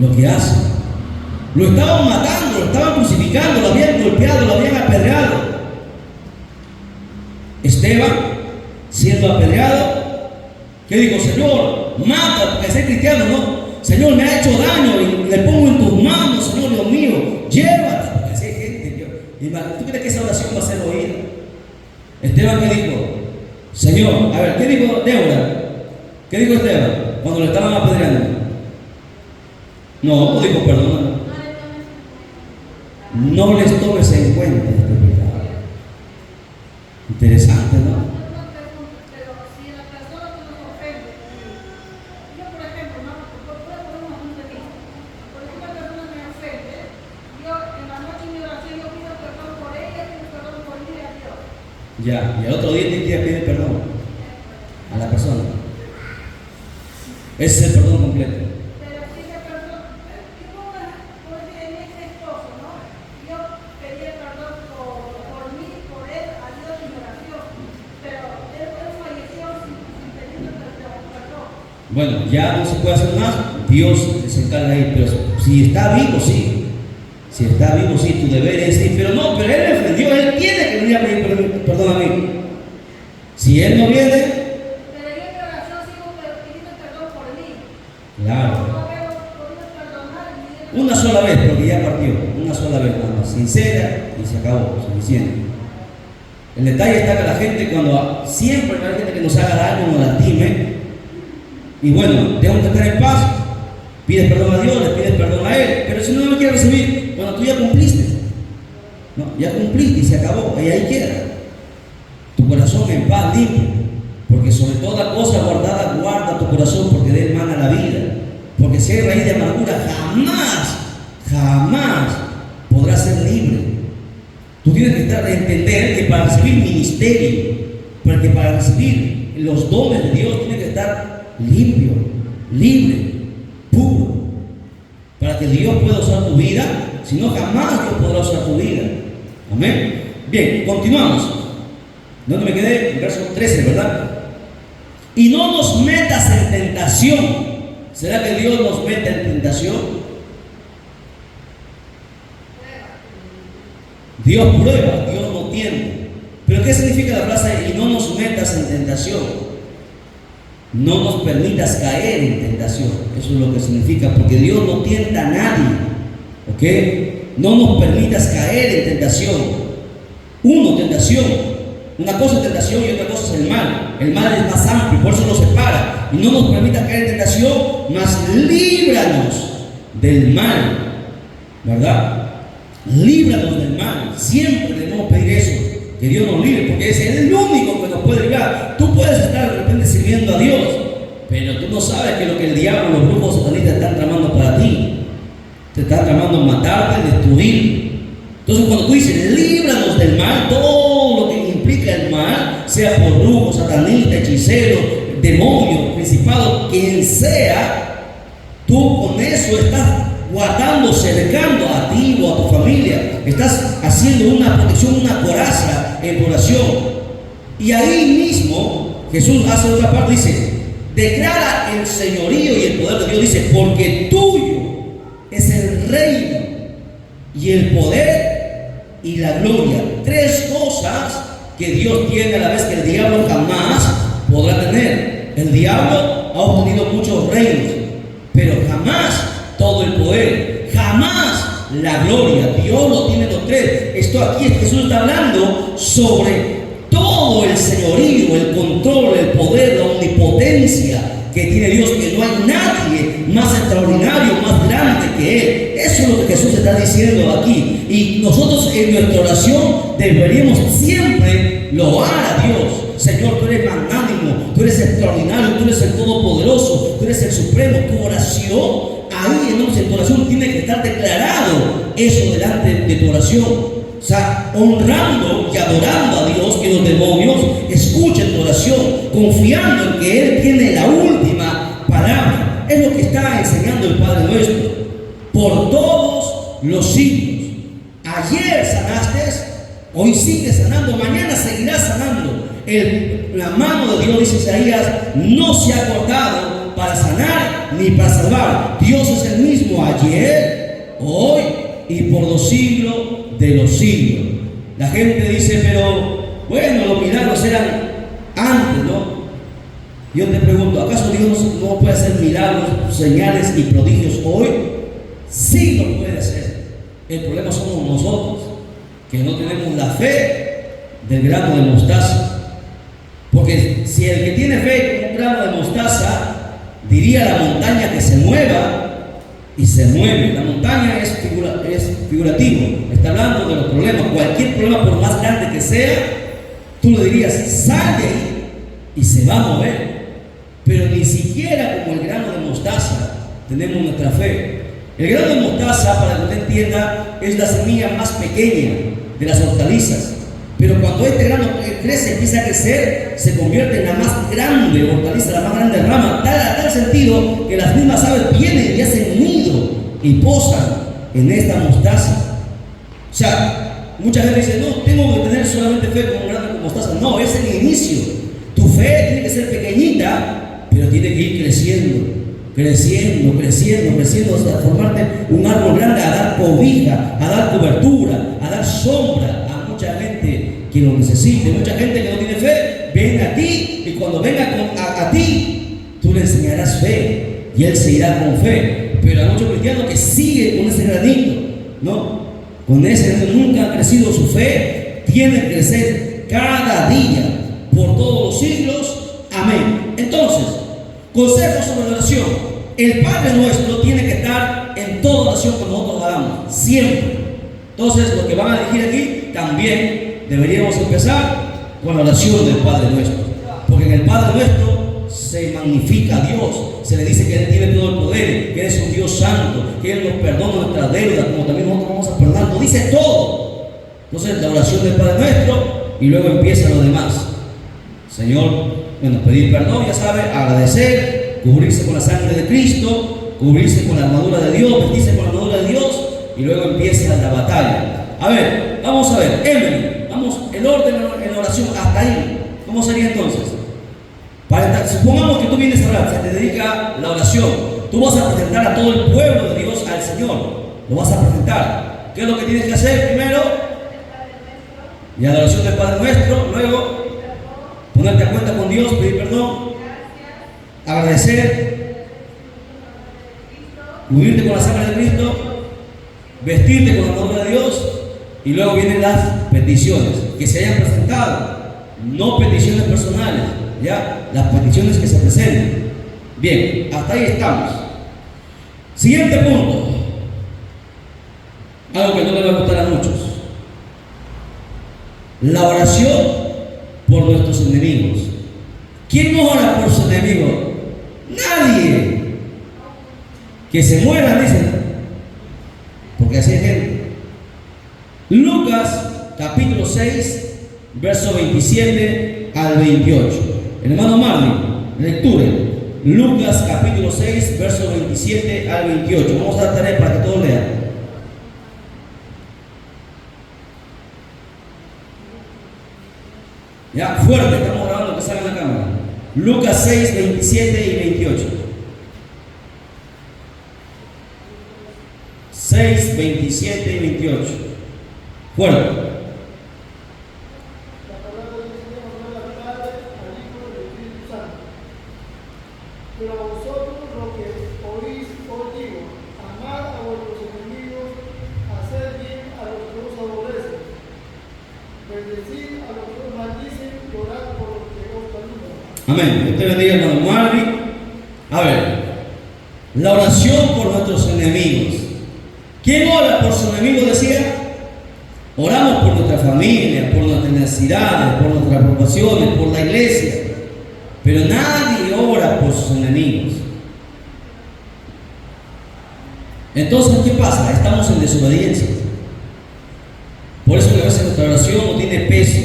lo que hace. Lo estaban matando, lo estaban crucificando, lo habían golpeado, lo habían apedreado. Esteban, siendo apedreado, ¿qué dijo? Señor, mata, porque ser cristiano, ¿no? Señor, me ha hecho daño y le pongo en tus manos, Señor Dios mío, llévate. Porque así hay gente. ¿Tú crees que esa oración va a ser oída? Esteban, ¿qué dijo? Señor, a ver, ¿qué dijo Débora? ¿Qué dijo Esteban cuando le estaban apedreando? No dijo perdón. No les tomes en cuenta este pecado. Interesante, ¿no? Ya, y al otro día tiene que pedir perdón a la persona. Ese es el perdón completo. Pero si esa persona, en este esposo, ¿no? Yo pedí perdón por mí, por él, a Dios en oración. Pero él falleció sin pedirme perdón. Bueno, ya no se puede hacer más. Dios se encarga ahí. Pero si está vivo, sí. Si está vivo, sí, tu deber es ir. Pero no, pero él me ofendió, él tiene que venir a pedir perdón a mí. Si él no viene, pero yo en oración sigo pidiendo perdón por mí. claro. No veo podido perdonar. Una sola vez, porque ya partió. Una sola vez nada más. Sincera y se acabó, suficiente. El detalle está que la gente, cuando siempre hay gente que nos haga daño, nos lastime, y bueno, tengo que estar en paz. Pides perdón a Dios, le pides perdón a Él. Pero si no me quiere recibir, bueno, tú ya cumpliste. No, ya cumpliste y se acabó. Y ahí queda. Tu corazón en paz, limpio. Porque sobre toda cosa guardada, guarda tu corazón, porque de él mana la vida. Porque si hay raíz de amargura, jamás podrás ser libre. Tú tienes que entender que para recibir ministerio, porque para recibir los dones de Dios, tienes que estar limpio, libre, puro. Para que Dios pueda usar tu vida, Si no, jamás Dios podrá usar tu vida. Amén. Bien, continuamos. ¿Dónde me quedé? En verso 13, ¿verdad? Y no nos metas en tentación. ¿Será que Dios nos mete en tentación? Dios prueba, Dios no tienta. ¿Pero qué significa la frase y no nos metas en tentación? No nos permitas caer en tentación. Eso es lo que significa, porque Dios no tienta a nadie. ¿Ok? No nos permitas caer en tentación. Tentación. Una cosa es tentación y otra cosa es el mal. El mal es más amplio, por eso nos separa. Y no nos permitas caer en tentación, mas líbranos del mal. ¿Verdad? Líbranos del mal. Siempre debemos pedir eso, que Dios nos libre, porque es el único que nos puede librar. Tú puedes estar de repente sirviendo a Dios, pero tú no sabes que lo que el diablo, los brujos satanistas están tramando para ti. Te están tramando matarte, destruir. Entonces cuando tú dices líbranos del mal, todo lo que implica el mal, sea por brujo, satanista, hechicero, demonio, principado, quien sea, tú con eso estás guardando, cercando a ti o a tu familia. Estás haciendo una protección, una coraza en oración. Y ahí mismo Jesús hace otra parte, dice, declara el señorío y el poder de Dios. Dice, porque tuyo es el reino y el poder y la gloria. Tres cosas que Dios tiene a la vez que el diablo jamás podrá tener. El diablo ha obtenido muchos reinos, pero jamás todo el poder, jamás la gloria. Dios lo tiene los tres. Esto aquí Jesús está hablando sobre todo el señorío, el control, el poder, la omnipotencia que tiene Dios, que no hay nadie más extraordinario, más grande que Él. Eso es lo que Jesús está diciendo aquí. Y nosotros en nuestra oración deberíamos siempre loar a Dios. Señor, tú eres magnánimo, tú eres extraordinario, tú eres el todopoderoso, tú eres el supremo. Tu oración, ahí en tu oración tiene que estar declarado eso delante de tu oración. O sea, honrando y adorando a Dios, que los demonios escuchen tu oración, confiando en que Él tiene la última palabra. Es lo que está enseñando el Padre nuestro. Por todos los siglos. Ayer sanaste, hoy sigues sanando, mañana seguirás sanando. La mano de Dios, dice Isaías, no se ha cortado para sanar ni para salvar. Dios es el mismo ayer, hoy y por los siglos de los siglos. La gente dice, pero bueno, los milagros eran antes, ¿no? Yo te pregunto, ¿acaso Dios no puede hacer milagros, señales y prodigios hoy? Sí lo puede hacer. El problema somos nosotros, que no tenemos la fe del grano de mostaza. Porque si el que tiene fe con un grano de mostaza diría a la montaña que se mueva, y se mueve. La montaña es figurativo, está hablando de los problemas. Cualquier problema, por más grande que sea, tú le dirías, sal de ahí, y se va a mover. Pero ni siquiera como el grano de mostaza tenemos nuestra fe. El grano de mostaza, para que usted entienda, es la semilla más pequeña de las hortalizas. Pero cuando este grano crece, empieza a crecer, se convierte en la más grande hortaliza, la más grande rama, a tal sentido que las mismas aves vienen y hacen nido y posan en esta mostaza. O sea, mucha gente dice, no, tengo que tener solamente fe con un grano de mostaza. No, es el inicio. Tu fe tiene que ser pequeñita, pero tiene que ir creciendo hasta formarte un árbol grande, a dar cobija, a dar cobertura, a dar sombra a mucha gente que lo necesite. Mucha gente que no tiene fe, ven a ti, y cuando venga a ti, tú le enseñarás fe y él se irá con fe. Pero hay muchos cristianos que siguen con ese granito, ¿no? Con ese granito nunca ha crecido su fe. Tiene que crecer cada día por todos los siglos. Amén. Entonces, consejos sobre la oración. El Padre nuestro tiene que estar en toda oración que nosotros hagamos, siempre. Entonces, lo que van a elegir aquí, también deberíamos empezar con la oración del Padre nuestro. Porque en el Padre nuestro se magnifica a Dios. Se le dice que Él tiene todo el poder, que Él es un Dios santo, que Él nos perdona nuestras deudas, como también nosotros vamos a perdonar. Nos dice todo. Entonces, la oración del Padre nuestro, y luego empieza lo demás. Señor, bueno, pedir perdón, ya sabe, agradecer, cubrirse con la sangre de Cristo, cubrirse con la armadura de Dios, vestirse con la armadura de Dios, y luego empieza la batalla. A ver, vamos a ver, Emily, vamos, el orden en la oración, hasta ahí. ¿Cómo sería entonces? Supongamos que tú vienes a orar, se te dedica la oración. Tú vas a presentar a todo el pueblo de Dios al Señor. Lo vas a presentar. ¿Qué es lo que tienes que hacer primero? Y a la oración del Padre Nuestro, luego ponerte a cuenta con Dios, pedir perdón, agradecer, unirte con la sangre de Cristo, vestirte con la armadura de Dios, y luego vienen las peticiones que se hayan presentado, no peticiones personales, ya, las peticiones que se presenten. Bien, hasta ahí estamos. Siguiente punto, algo que no le va a gustar a muchos: la oración por nuestros enemigos. ¿Quién ora por su enemigo? Nadie. Que se muera, dicen, porque así es gente. Lucas capítulo 6, verso 27 al 28. El hermano Marlin, lecture Lucas capítulo 6, verso 27 al 28. Vamos a dar tarea para que todos lean. Ya, fuerte, estamos grabando, que salga en la cámara. Lucas 6, 27 y 28. 6, 27 y 28. Fuerte. La palabra del Señor no la Padre, al Hijo y al Espíritu Santo. Pero a vosotros lo que oís, os digo: amad a vuestros enemigos, haced bien a los que os aborrecen, bendecid a los que os maldicen, y orad por los que os saludan. Amén. Dios te bendiga, hermano Marvin. A ver, la oración por nuestros enemigos. ¿Quién ora por su enemigo? Decía. Oramos por nuestra familia, por nuestras necesidades, por nuestras preocupaciones, por la iglesia. Pero nadie ora por sus enemigos. Entonces, ¿qué pasa? Estamos en desobediencia. Por eso que a veces nuestra oración no tiene peso.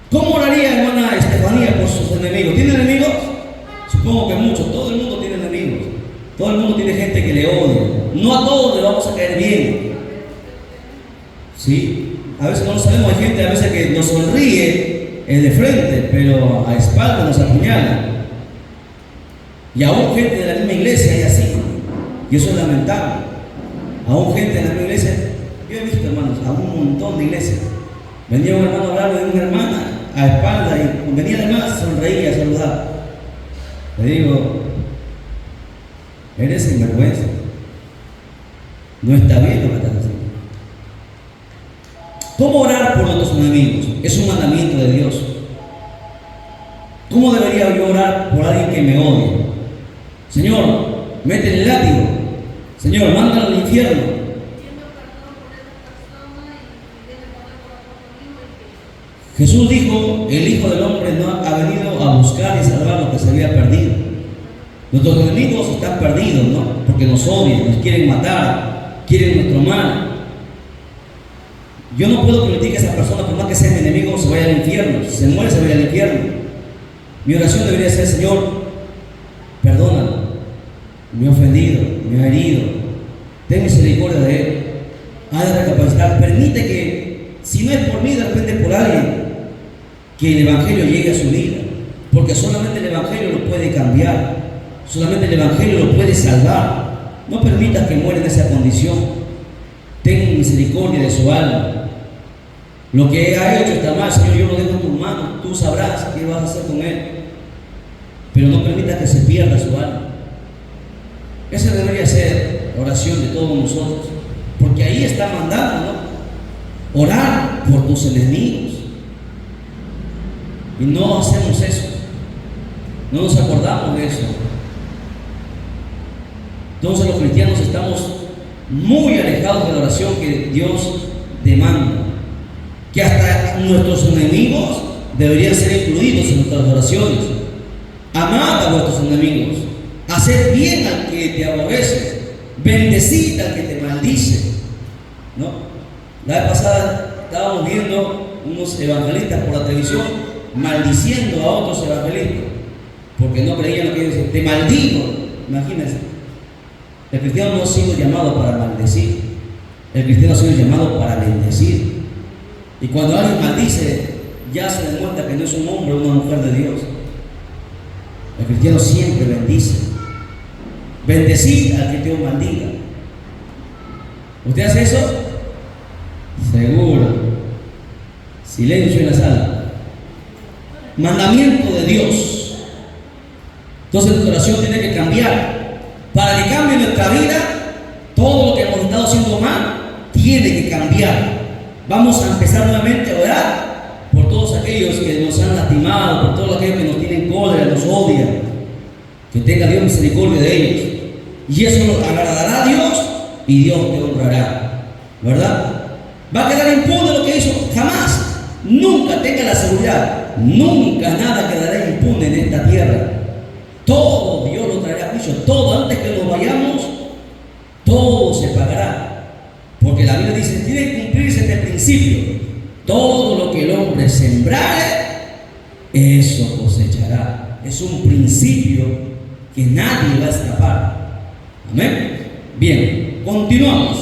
¿Cómo oraría, hermana Estefanía, por sus enemigos? ¿Tiene enemigos? Supongo que muchos. Todo el mundo tiene enemigos. Todo el mundo tiene gente que le odia. No a todos le vamos a caer bien. Sí, a veces no lo sabemos. Hay gente a veces que nos sonríe de frente, pero a espaldas nos apuñala. Y aún gente de la misma iglesia hay así. Y eso es lamentable. Aún gente de la misma iglesia. Yo he visto, hermanos, a un montón de iglesias. Venía un hermano a hablarle de una hermana a espalda y venía la hermana, sonreía, saludaba. Le digo: eres sinvergüenza. No está bien lo que estás haciendo. ¿Cómo orar por nuestros enemigos? Es un mandamiento de Dios. ¿Cómo debería yo orar por alguien que me odia? Señor, métele el látigo. Señor, mándalo al infierno. Jesús dijo: el Hijo del Hombre no ha venido a buscar y salvar lo que se había perdido. Nuestros enemigos están perdidos, ¿no? Porque nos odian, nos quieren matar, quieren nuestro mal. Yo no puedo permitir que esa persona, por más que sea mi enemigo, se vaya al infierno. Si se muere, se vaya al infierno. Mi oración debería ser: Señor, perdónalo. Me ha ofendido, me ha herido. Ten misericordia de él. Ha de recapacitar. Permite que, si no es por mí, de repente por alguien, que el Evangelio llegue a su vida. Porque solamente el Evangelio lo puede cambiar. Solamente el Evangelio lo puede salvar. No permitas que muera en esa condición. Ten misericordia de su alma. Lo que ha hecho está mal, Señor, yo lo dejo en tus manos. Tú sabrás qué vas a hacer con él. Pero no permitas que se pierda su alma. Esa debería ser la oración de todos nosotros. Porque ahí está mandando, ¿no? Orar por tus enemigos. Y no hacemos eso. No nos acordamos de eso. Entonces los cristianos estamos muy alejados de la oración que Dios demanda. Que hasta nuestros enemigos deberían ser incluidos en nuestras oraciones. Amad a vuestros enemigos. Haced bien al que te aborrece. Bendecid al que te maldice. ¿No? La vez pasada estábamos viendo unos evangelistas por la televisión maldiciendo a otros evangelistas porque no creían lo que ellos decían. Te maldigo. Imagínense. El cristiano no ha sido llamado para maldecir. El cristiano ha sido llamado para bendecir. Y cuando alguien maldice, ya se demuestra que no es un hombre o una mujer de Dios. El cristiano siempre bendice. Bendecid al que Dios maldiga. ¿Usted hace eso? Seguro. Silencio en la sala. Mandamiento de Dios. Entonces nuestra oración tiene que cambiar. Para que cambie nuestra vida, todo lo que hemos estado haciendo mal tiene que cambiar. Vamos a empezar nuevamente a orar por todos aquellos que nos han lastimado, por todos aquellos que nos tienen cólera, nos odian. Que tenga Dios misericordia de ellos. Y eso nos agradará a Dios y Dios te honrará. ¿Verdad? ¿Va a quedar impune lo que hizo? Jamás. Nunca tenga la seguridad. Nunca nada quedará impune en esta tierra. Todo Dios lo traerá a juicio. Todo, antes que nos vayamos, todo se pagará. Porque la Biblia dice, tiene que cumplirse este principio. Todo lo que el hombre sembrare, eso cosechará. Es un principio que nadie va a escapar. Amén. Bien, continuamos.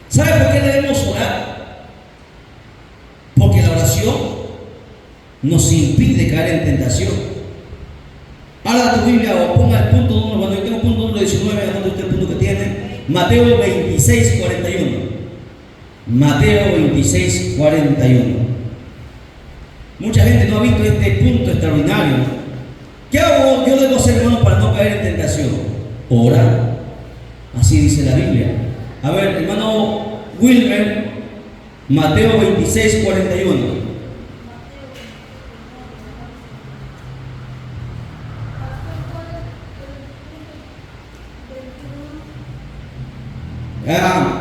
¿Sabe por qué debemos orar? Porque la oración nos impide caer en tentación. Habla tu Biblia o ponga el punto número, cuando yo tengo punto número 19, ¿dónde usted el punto que tiene? Mateo 26, 41. Mateo 26, 41. Mucha gente no ha visto este punto extraordinario. ¿Qué hago yo debo hacer, hermano, para no caer en tentación? Orar. Así dice la Biblia. A ver, hermano Wilmer, Mateo 26, 41.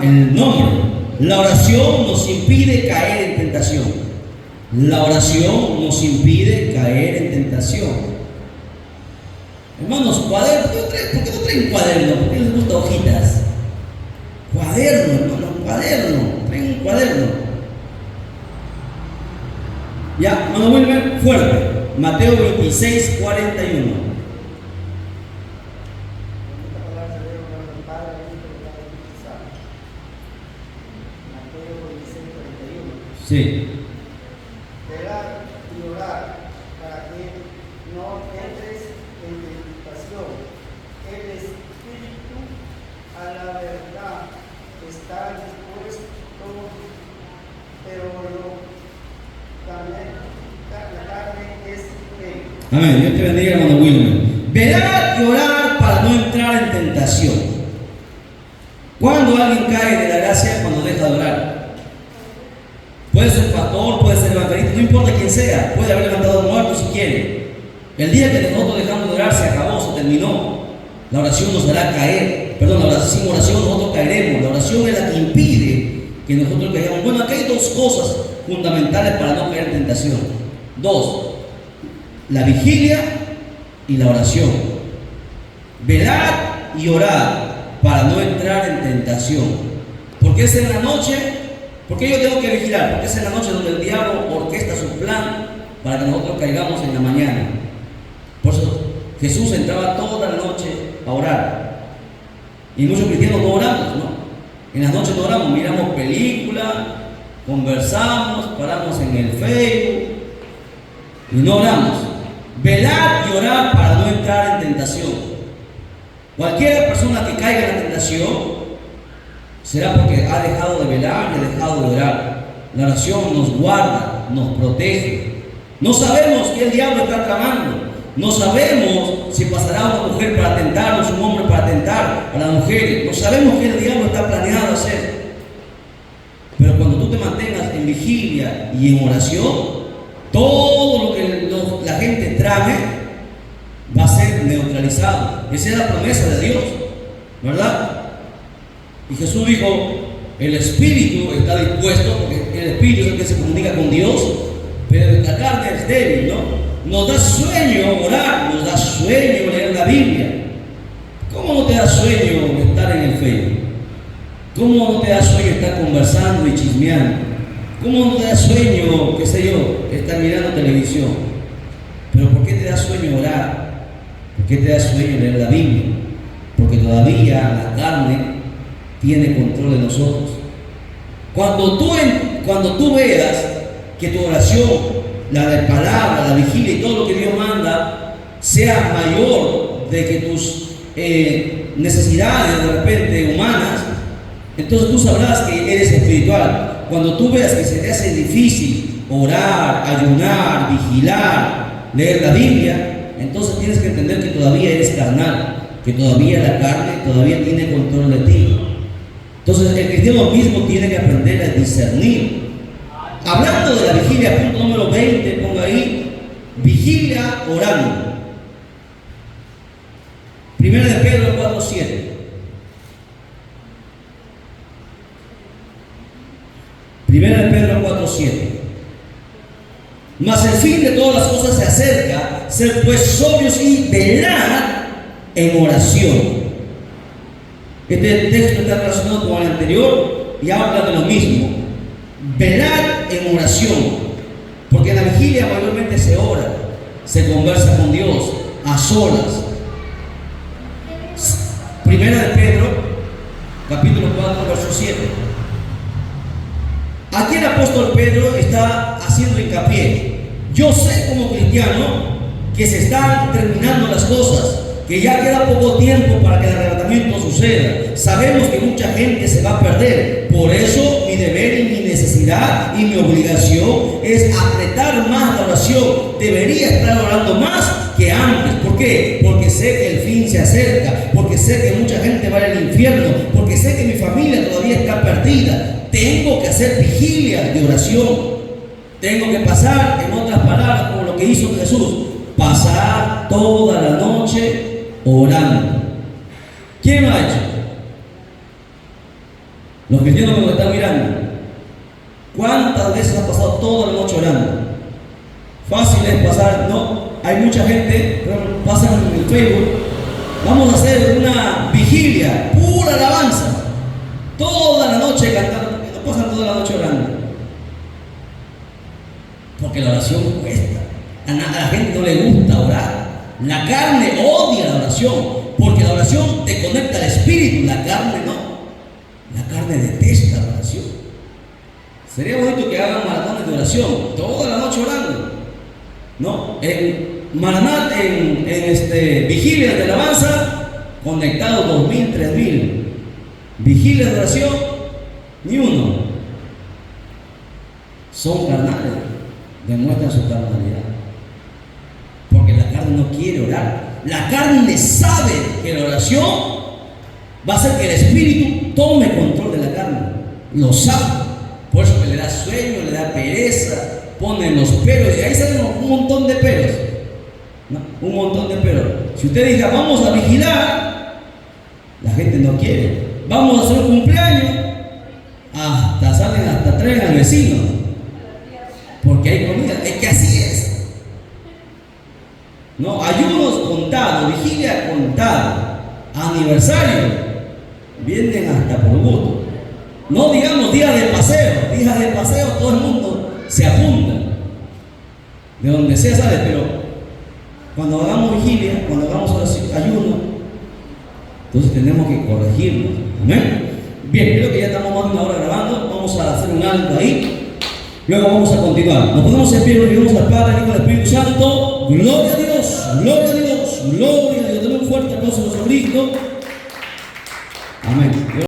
El nombre. La oración nos impide caer en tentación. La oración nos impide caer en tentación. Hermanos, cuaderno. ¿Por qué no traen cuaderno? ¿Por qué les gusta hojitas? Cuaderno, hermano, cuaderno. Traen un cuaderno. Ya, hermano Wilmer, fuerte. Mateo 26, 41. Sí. Velar y orar para que no entres en tentación. El espíritu a la verdad está dispuesto, pero la carne es débil. Amén. Dios te bendiga, hermano Wilmer. Velar y orar para no entrar en tentación. Cuando alguien cae de la gracia, cuando deja de orar. Puede ser pastor, puede ser evangelista, no importa quién sea, puede haber levantado muertos si quiere. El día que nosotros dejamos de orar se acabó, se terminó. La oración nos hará caer. Perdón, sin oración nosotros caeremos. La oración es la que impide que nosotros caigamos. Bueno, aquí hay dos cosas fundamentales para no caer en tentación. Dos, la vigilia y la oración. Velar y orar para no entrar en tentación. Porque es en la noche. ¿Por qué yo tengo que vigilar? Porque es en la noche donde el diablo orquesta su plan para que nosotros caigamos en la mañana. Por eso Jesús entraba toda la noche a orar. Y muchos cristianos no oramos, ¿no? En las noches no oramos, miramos películas, conversamos, paramos en el Facebook y no oramos. Velar y orar para no entrar en tentación. Cualquier persona que caiga en la tentación será porque ha dejado de velar y ha dejado de orar. La oración nos guarda, nos protege. No sabemos qué el diablo está tramando. No sabemos si pasará una mujer para tentar o un hombre para tentar a las mujeres. No sabemos qué el diablo está planeado hacer. Pero cuando tú te mantengas en vigilia y en oración, todo lo que la gente trame va a ser neutralizado. Esa es la promesa de Dios, ¿verdad? Y Jesús dijo, el espíritu está dispuesto, porque el espíritu es el que se comunica con Dios, pero la carne es débil, ¿no? Nos da sueño orar, nos da sueño leer la Biblia. ¿Cómo no te da sueño estar en el Facebook? ¿Cómo no te da sueño estar conversando y chismeando? ¿Cómo no te da sueño, qué sé yo, estar mirando televisión? Pero ¿por qué te da sueño orar? ¿Por qué te da sueño leer la Biblia? Porque todavía la carne tiene control de nosotros. Cuando tú veas que tu oración, la de palabra, la vigilia y todo lo que Dios manda, sea mayor de que tus necesidades de repente humanas, entonces tú sabrás que eres espiritual. Cuando tú veas que se te hace difícil orar, ayunar, vigilar, leer la Biblia, entonces tienes que entender que todavía eres carnal, que todavía la carne todavía tiene control de ti. Entonces el cristiano mismo tiene que aprender a discernir. Hablando de la vigilia, punto número 20, ponga ahí, vigilia orando. Primera de Pedro 4:7. Primera de Pedro 4:7. Mas el fin de todas las cosas se acerca, ser pues sobrios y velad en oración. Este texto está relacionado con el anterior y habla de lo mismo. Velad en oración, porque en la vigilia mayormente se ora, se conversa con Dios a solas. Primera de Pedro, capítulo 4, verso 7. Aquí el apóstol Pedro está haciendo hincapié. Yo sé como cristiano que se están terminando las cosas, que ya queda poco tiempo para que el arrebatamiento suceda. Sabemos que mucha gente se va a perder. Por eso mi deber y mi necesidad y mi obligación es apretar más la oración. Debería estar orando más que antes. ¿Por qué? Porque sé que el fin se acerca, porque sé que mucha gente va al infierno, porque sé que mi familia todavía está perdida. Tengo que hacer vigilia de oración. Tengo que pasar, en otras palabras, como lo que hizo Jesús, pasar toda la noche orando. ¿Quién lo ha hecho? Los cristianos que nos están mirando. ¿Cuántas veces ha pasado toda la noche orando? Fácil es pasar, ¿no? Hay mucha gente, pasan en el Facebook, vamos a hacer una vigilia, pura alabanza, toda la noche cantando, no pasan toda la noche orando. Porque la oración cuesta. A la gente no le gusta orar. La carne odia la oración, porque la oración te conecta al espíritu, la carne no. La carne detesta la oración. Sería bonito que hagan maratones de oración, toda la noche orando. No, en Maranat, en vigilia de alabanza, conectados 2000, 3000. Vigilia de oración, ni uno. Son carnales, demuestran su carnalidad. Porque la carne no quiere orar. La carne sabe que la oración va a hacer que el espíritu tome control de la carne. Lo sabe. Por eso que le da sueño, le da pereza, pone los pelos. Y ahí salen un montón de pelos. ¿No? Un montón de pelos. Si usted diga, vamos a vigilar, la gente no quiere. Vamos a hacer un cumpleaños, hasta traen al vecino. Porque hay comida. Es que así es. No, ayunos contados, vigilia contada, aniversario, vienen hasta por gusto. No digamos días de paseo, todo el mundo se apunta. De donde sea sale, pero cuando hagamos vigilia, cuando hagamos ayuno, entonces tenemos que corregirnos. ¿Amén? Bien, creo que ya estamos más de una hora grabando, vamos a hacer un alto ahí. Luego vamos a continuar. Nos ponemos en pie, glorificamos al Padre, al Hijo y al Espíritu Santo. Gloria a Dios, gloria a Dios, gloria a Dios. Denle un fuerte aplauso a nuestro Cristo. Amén.